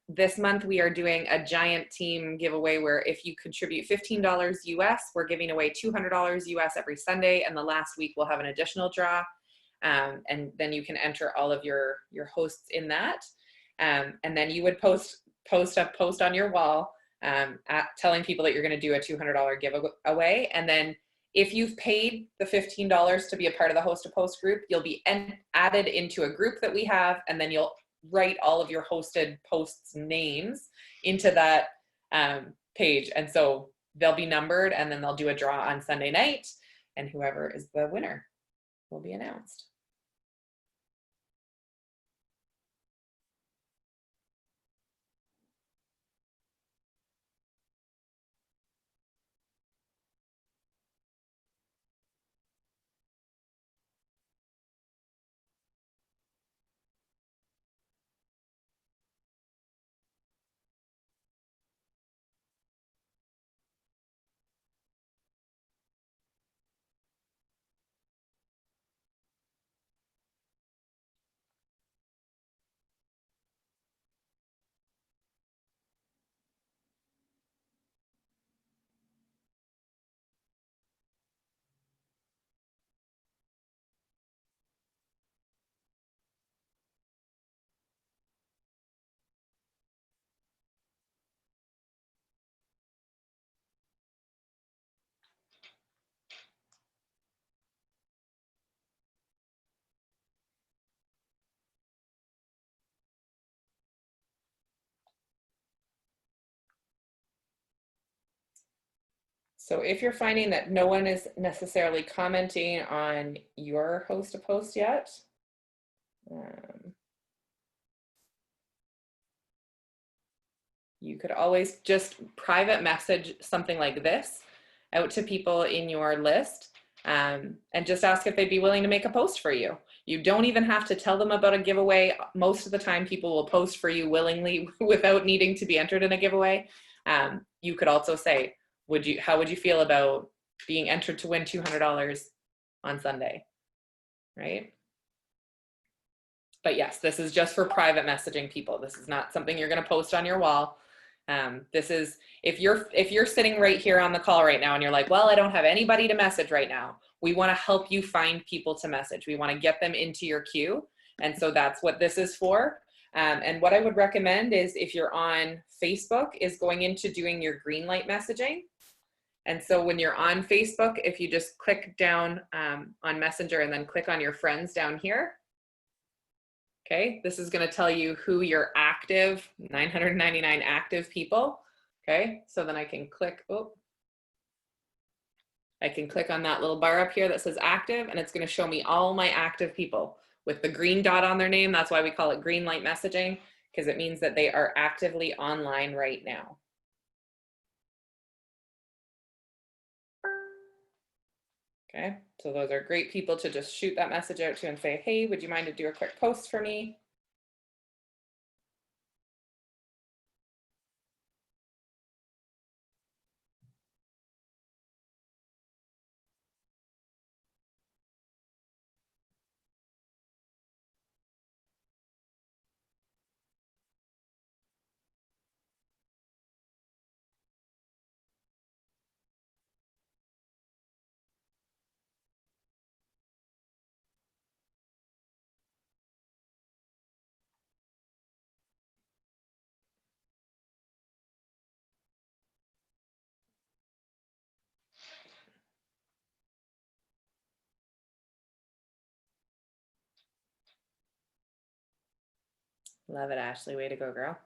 This month we are doing a giant team giveaway where if you contribute $15 US, we're giving away $200 US every Sunday, and the last week we'll have an additional draw. And then you can enter all of your hosts in that. And then you would post a post on your wall telling people that you're going to do a $200 giveaway. And then if you've paid the $15 to be a part of the host to post group, you'll be added into a group that we have, and then you'll write all of your hosted posts names into that page. And so they'll be numbered, and then they'll do a draw on Sunday night, and whoever is the winner will be announced. So if you're finding that no one is necessarily commenting on your host to post yet, you could always just private message something like this out to people in your list, and just ask if they'd be willing to make a post for you. You don't even have to tell them about a giveaway. Most of the time people will post for you willingly without needing to be entered in a giveaway. You could also say, how would you feel about being entered to win $200 on Sunday, right? But yes, this is just for private messaging people. This is not something you're going to post on your wall. This is if you're sitting right here on the call right now and you're like, well, I don't have anybody to message right now. We want to help you find people to message. We want to get them into your queue. And so that's what this is for. And what I would recommend is if you're on Facebook is going into doing your green light messaging. And so when you're on Facebook, if you just click down on Messenger and then click on your friends down here, okay, this is going to tell you who your active 999 active people. Okay, so then I can click, I can click on that little bar up here that says active, and it's going to show me all my active people with the green dot on their name. That's why we call it green light messaging, because it means that they are actively online right now. Okay, so those are great people to just shoot that message out to and say, hey, would you mind to do a quick post for me? Love it, Ashley. Way to go, girl.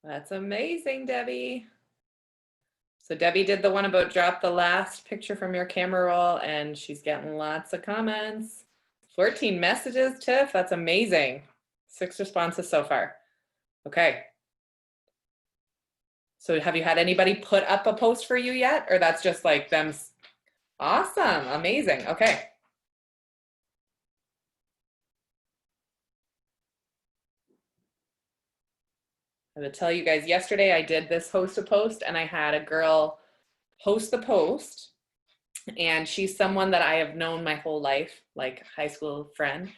That's amazing, Debbie. So Debbie did the one about drop the last picture from your camera roll, and she's getting lots of comments. 14 messages, Tiff. That's amazing. 6 responses so far. Okay. So have you had anybody put up a post for you yet? Or that's just like them? Awesome. Amazing. Okay. I'm going to tell you guys, yesterday I did this host a post, and I had a girl host the post, and she's someone that I have known my whole life, like high school friend,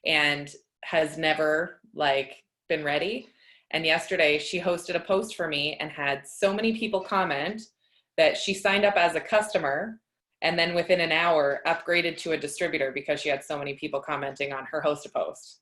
and has never like been ready. And yesterday she hosted a post for me and had so many people comment that she signed up as a customer, and then within an hour upgraded to a distributor because she had so many people commenting on her host a post.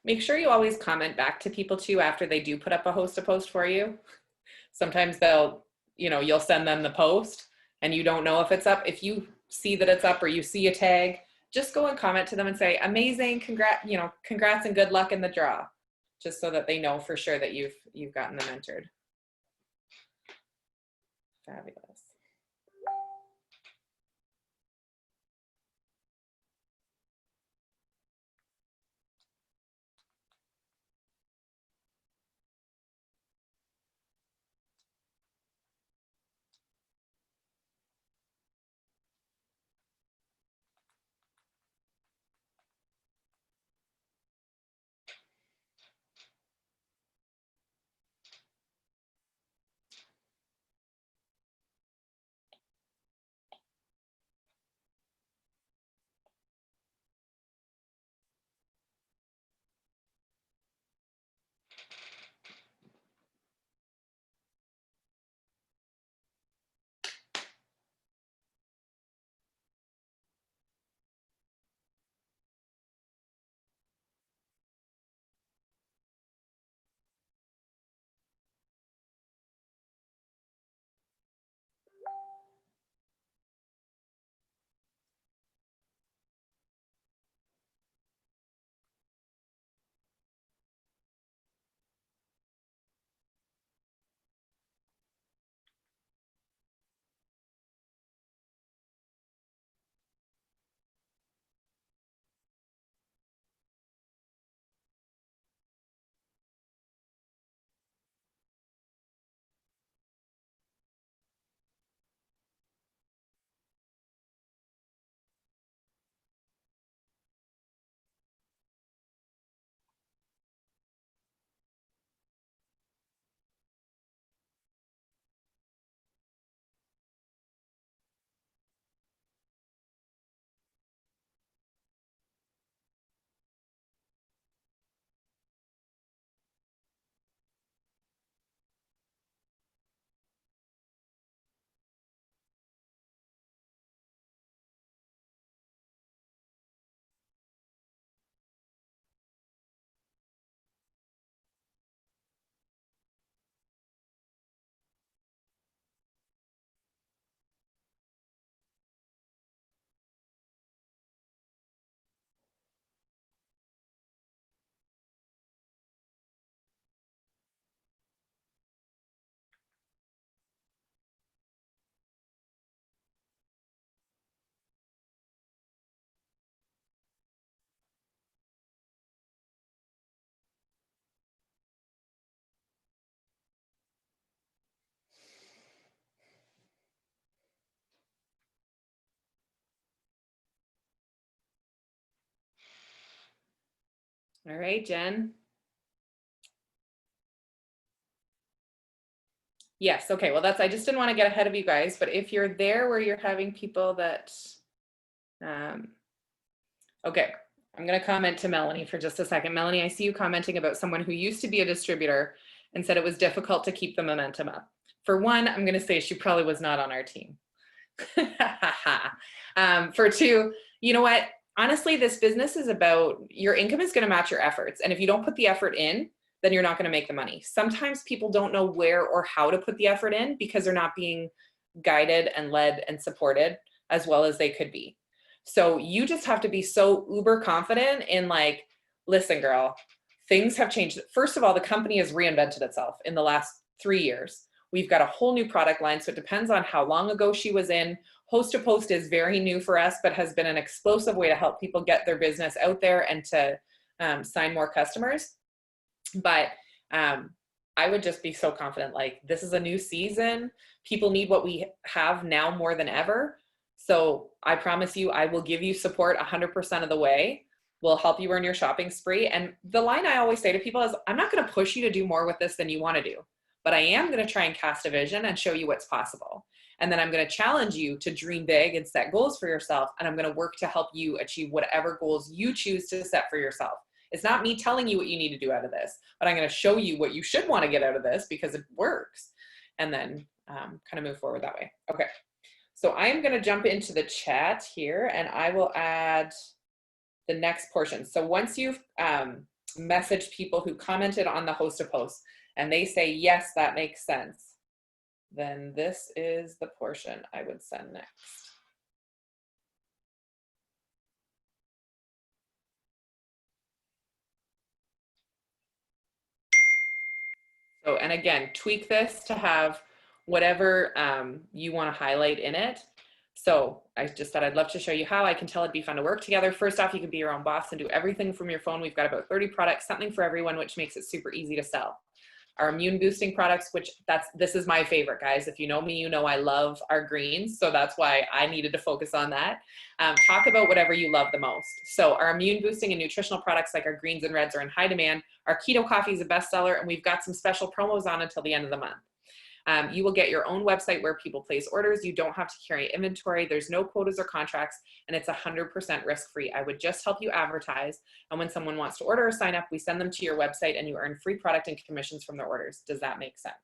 Make sure you always comment back to people too after they do put up a host a post for you. Sometimes they'll, you'll send them the post and you don't know if it's up. If you see that it's up or you see a tag, just go and comment to them and say, amazing, congrats and good luck in the draw, just so that they know for sure that you've gotten them entered. Fabulous. All right, Jen. Yes, okay, well I just didn't want to get ahead of you guys, but if you're there where you're having people that, okay, I'm gonna comment to Melanie for just a second. Melanie, I see you commenting about someone who used to be a distributor and said it was difficult to keep the momentum up. For one, I'm gonna say she probably was not on our team. For two, you know what? Honestly, this business is about your income is gonna match your efforts. And if you don't put the effort in, then you're not going to make the money. Sometimes people don't know where or how to put the effort in because they're not being guided and led and supported as well as they could be. So you just have to be so uber confident in like, listen, girl, things have changed. First of all, the company has reinvented itself in the last 3 years. We've got a whole new product line. So it depends on how long ago she was in. Host to Post is very new for us, but has been an explosive way to help people get their business out there and to sign more customers. But I would just be so confident, like this is a new season. People need what we have now more than ever. So I promise you, I will give you support 100% of the way. We'll help you earn your shopping spree. And the line I always say to people is, I'm not going to push you to do more with this than you want to do, but I am going to try and cast a vision and show you what's possible. And then I'm going to challenge you to dream big and set goals for yourself. And I'm going to work to help you achieve whatever goals you choose to set for yourself. It's not me telling you what you need to do out of this, but I'm going to show you what you should want to get out of this because it works. And then kind of move forward that way. Okay. So I'm going to jump into the chat here and I will add the next portion. So once you've messaged people who commented on the host of posts and they say, yes, that makes sense, then this is the portion I would send next. So, and again, tweak this to have whatever you want to highlight in it. So I just thought I'd love to show you how. I can tell it'd be fun to work together. First off, you can be your own boss and do everything from your phone. We've got about 30 products, something for everyone, which makes it super easy to sell. Our immune boosting products, which this is my favorite, guys. If you know me, you know I love our greens. So that's why I needed to focus on that. Talk about whatever you love the most. So our immune boosting and nutritional products like our greens and reds are in high demand. Our keto coffee is a bestseller and we've got some special promos on until the end of the month. You will get your own website where people place orders. You don't have to carry inventory. There's no quotas or contracts, and it's 100% risk-free. I would just help you advertise. And when someone wants to order or sign up, we send them to your website and you earn free product and commissions from their orders. Does that make sense?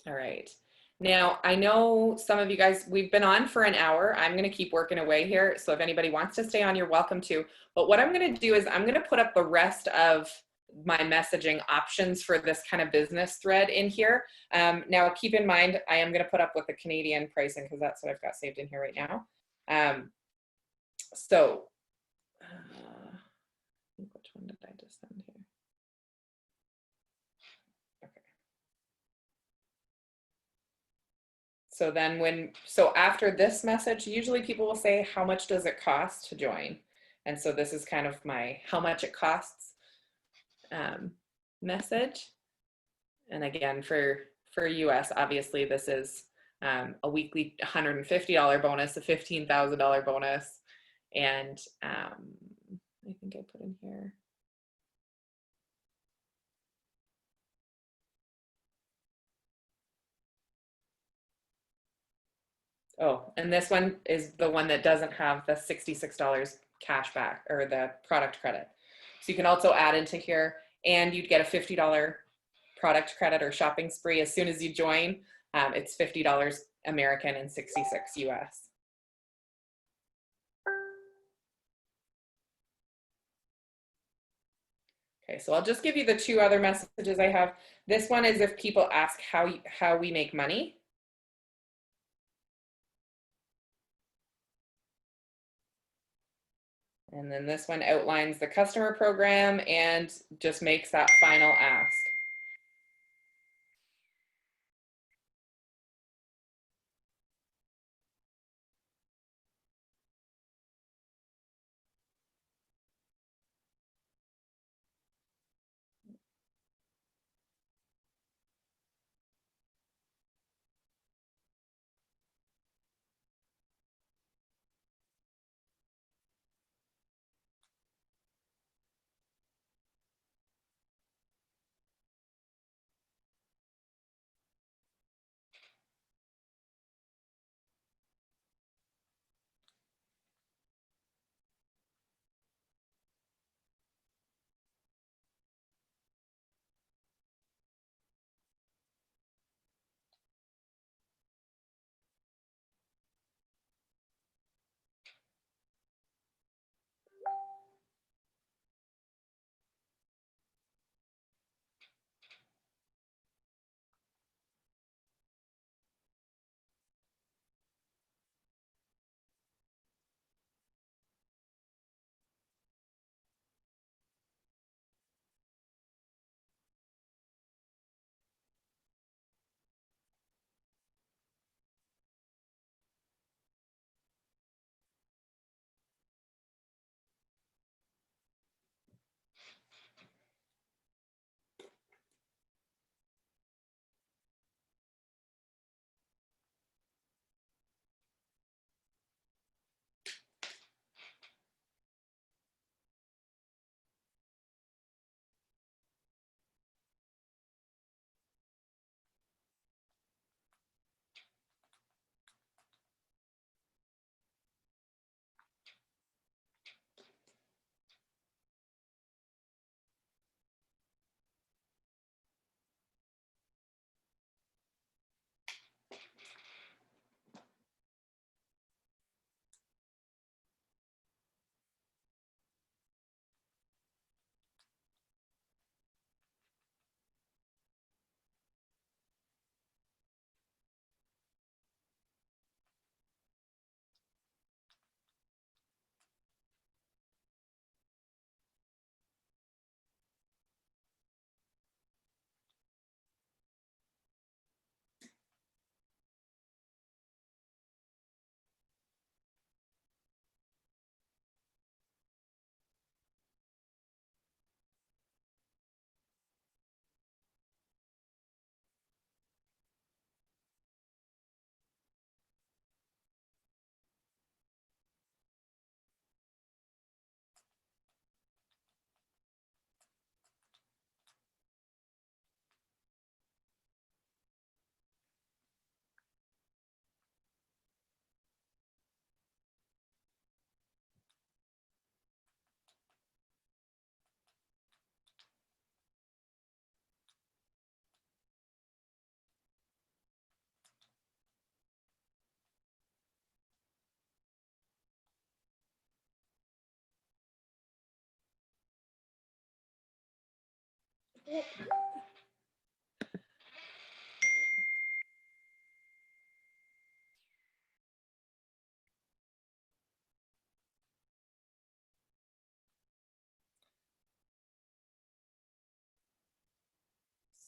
All right. Now, I know some of you guys, we've been on for an hour. I'm going to keep working away here. So if anybody wants to stay on, you're welcome to. But what I'm going to do is I'm going to put up the rest of my messaging options for this kind of business thread in here. Now, keep in mind, I am going to put up with the Canadian pricing because that's what I've got saved in here right now. Which one did I just send here? So then so after this message, usually people will say, how much does it cost to join? And so this is kind of my how much it costs message. And again, for US, obviously this is a weekly $150 bonus, a $15,000 bonus. And I think I put in here. Oh, and this one is the one that doesn't have the $66 cash back or the product credit. So you can also add into here and you'd get a $50 product credit or shopping spree as soon as you join. It's $50 American and 66 US. Okay, so I'll just give you the two other messages I have. This one is if people ask how we make money. And then this one outlines the customer program and just makes that final ask.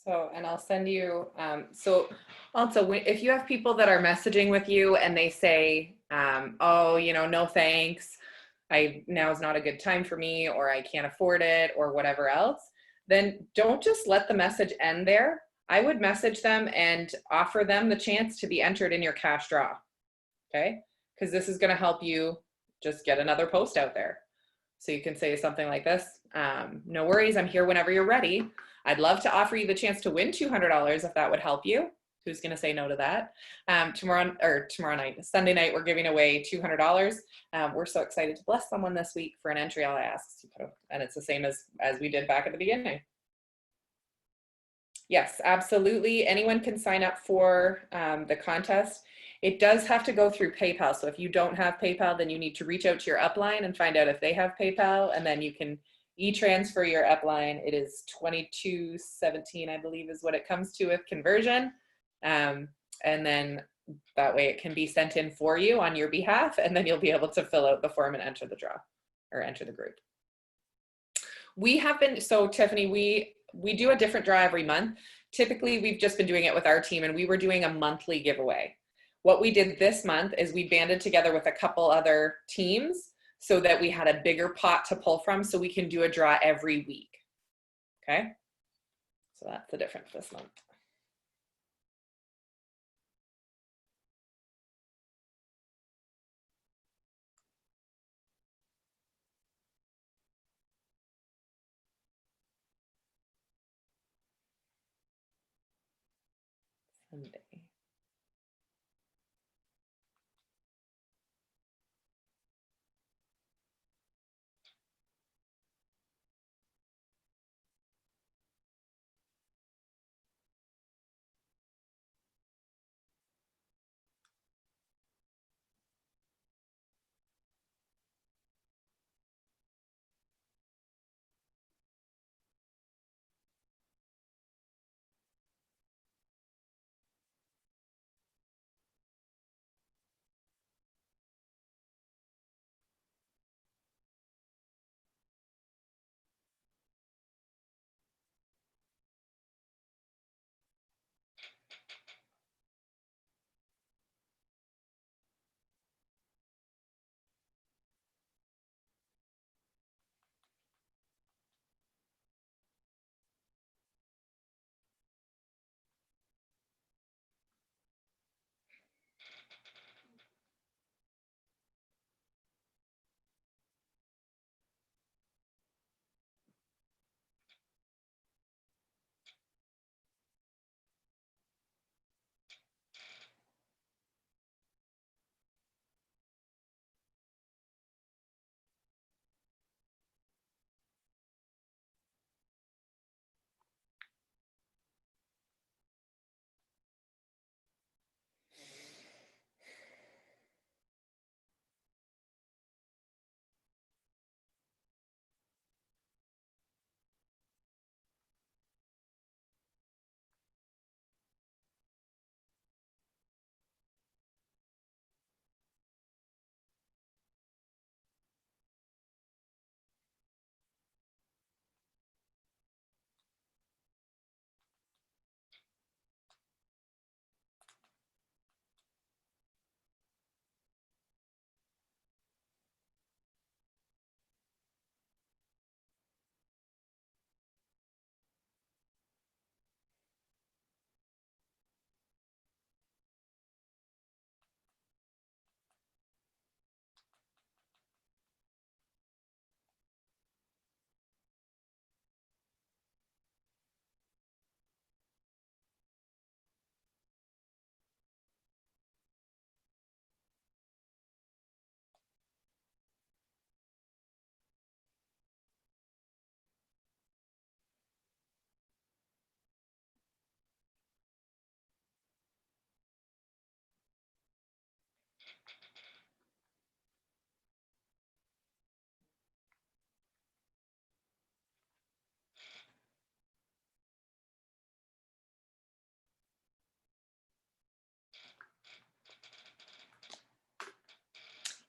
So, and I'll send you, so also if you have people that are messaging with you and they say, oh, no thanks, now's not a good time for me, or I can't afford it, or whatever else, then don't just let the message end there. I would message them and offer them the chance to be entered in your cash draw. Okay? Because this is going to help you just get another post out there. So you can say something like this, no worries, I'm here whenever you're ready. I'd love to offer you the chance to win $200 if that would help you. Who's going to say no to that? Tomorrow night, Sunday night, we're giving away $200. We're so excited to bless someone this week for an entry, I'll ask. And it's the same as we did back at the beginning. Yes, absolutely. Anyone can sign up for the contest. It does have to go through PayPal. So if you don't have PayPal, then you need to reach out to your upline and find out if they have PayPal, and then you can e-transfer your upline. It is $22.17, I believe, is what it comes to with conversion. And then that way it can be sent in for you on your behalf, and then you'll be able to fill out the form and enter the draw or enter the group. We have been, so Tiffany, we do a different draw every month. Typically, we've just been doing it with our team, and we were doing a monthly giveaway. What we did this month is we banded together with a couple other teams so that we had a bigger pot to pull from, so we can do a draw every week. Okay, so that's the difference this month. Sunday.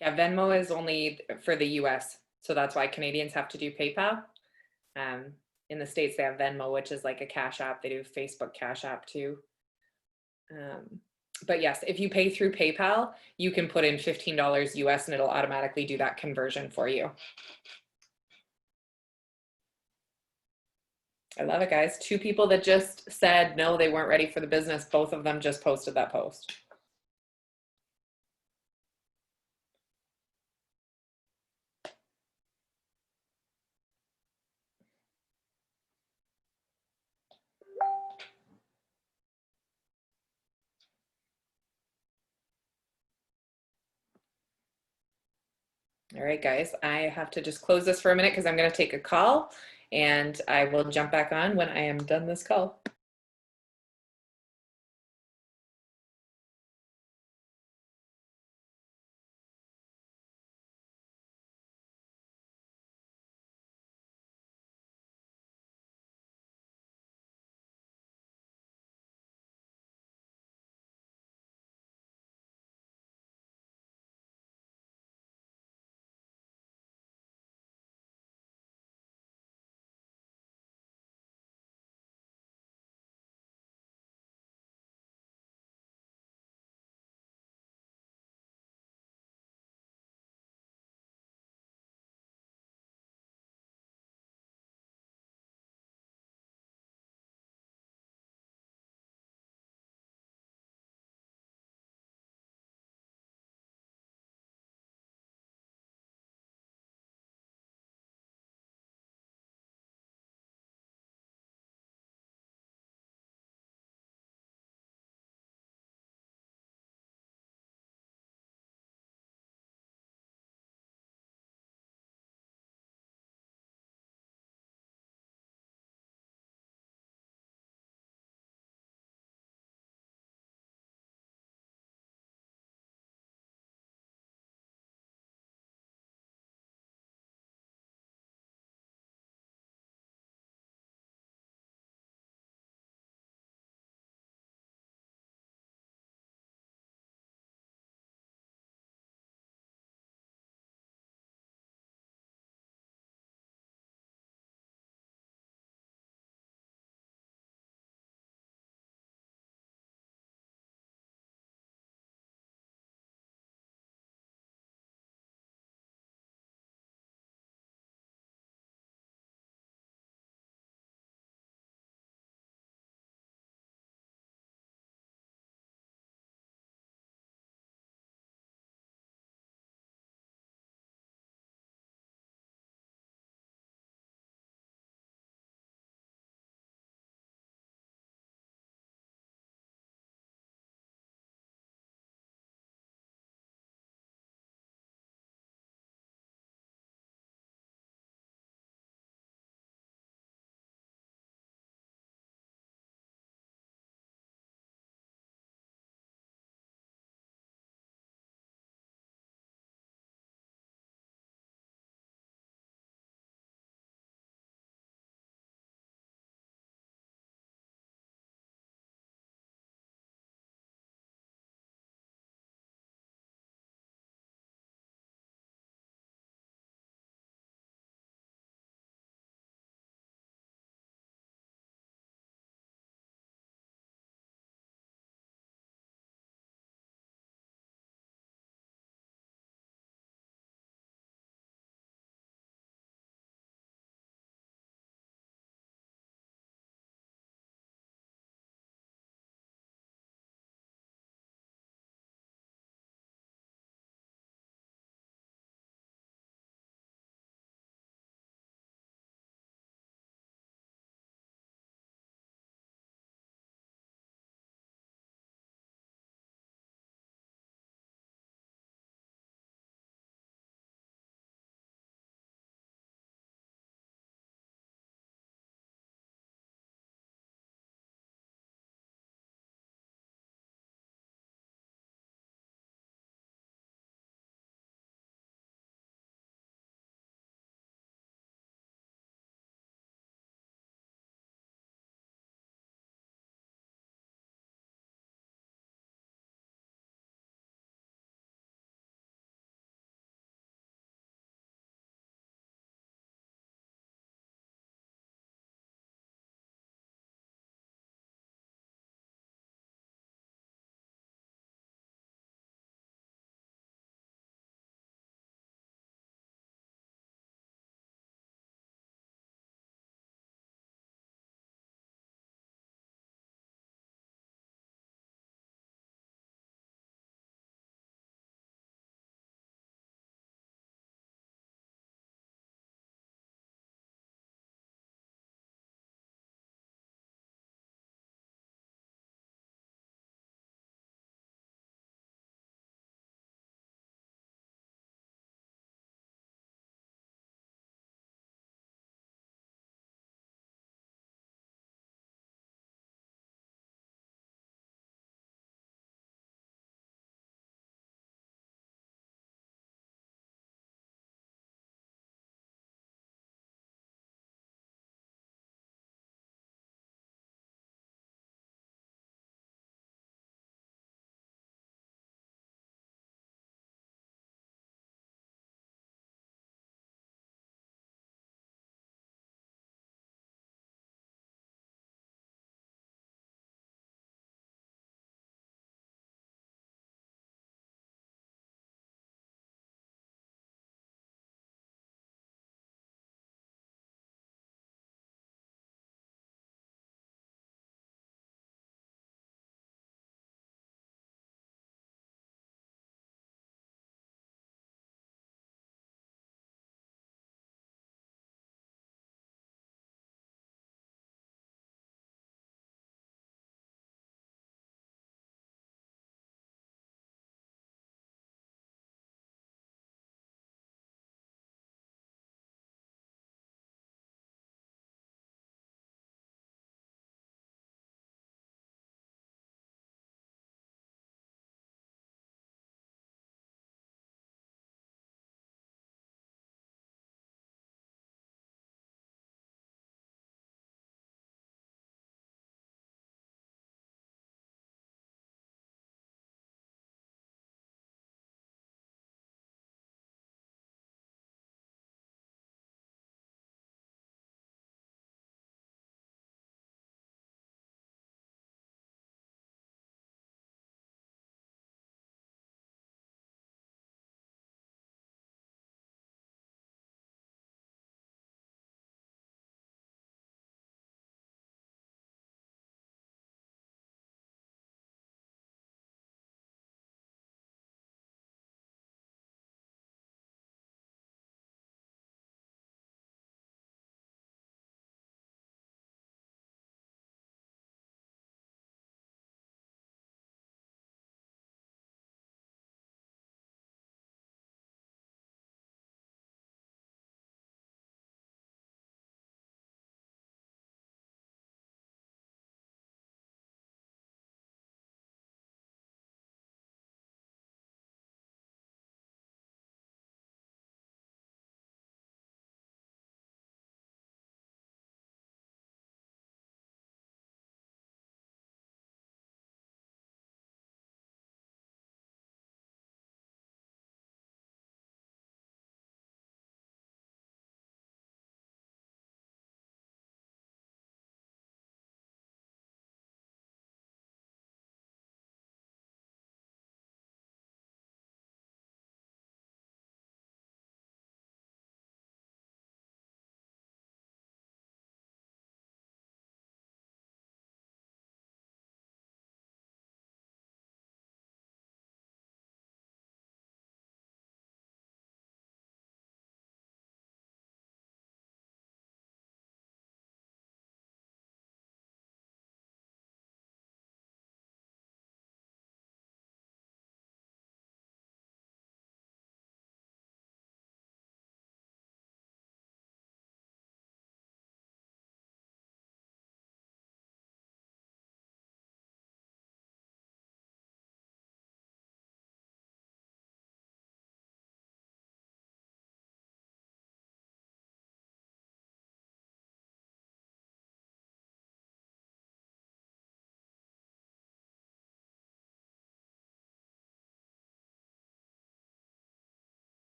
Yeah, Venmo is only for the US. So that's why Canadians have to do PayPal. In the States, they have Venmo, which is like a cash app. They do Facebook cash app too. But yes, if you pay through PayPal, you can put in $15 US and it'll automatically do that conversion for you. I love it, guys. 2 people that just said no, they weren't ready for the business. Both of them just posted that post. All right, guys, I have to just close this for a minute because I'm going to take a call and I will jump back on when I am done this call.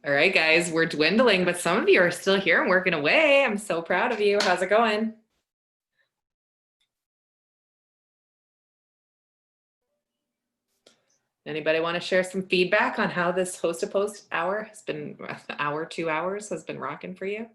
All right, guys, we're dwindling, but some of you are still here and working away. I'm so proud of you. How's it going? Anybody want to share some feedback on how this host to post hour has been, hour, 2 hours has been rocking for you?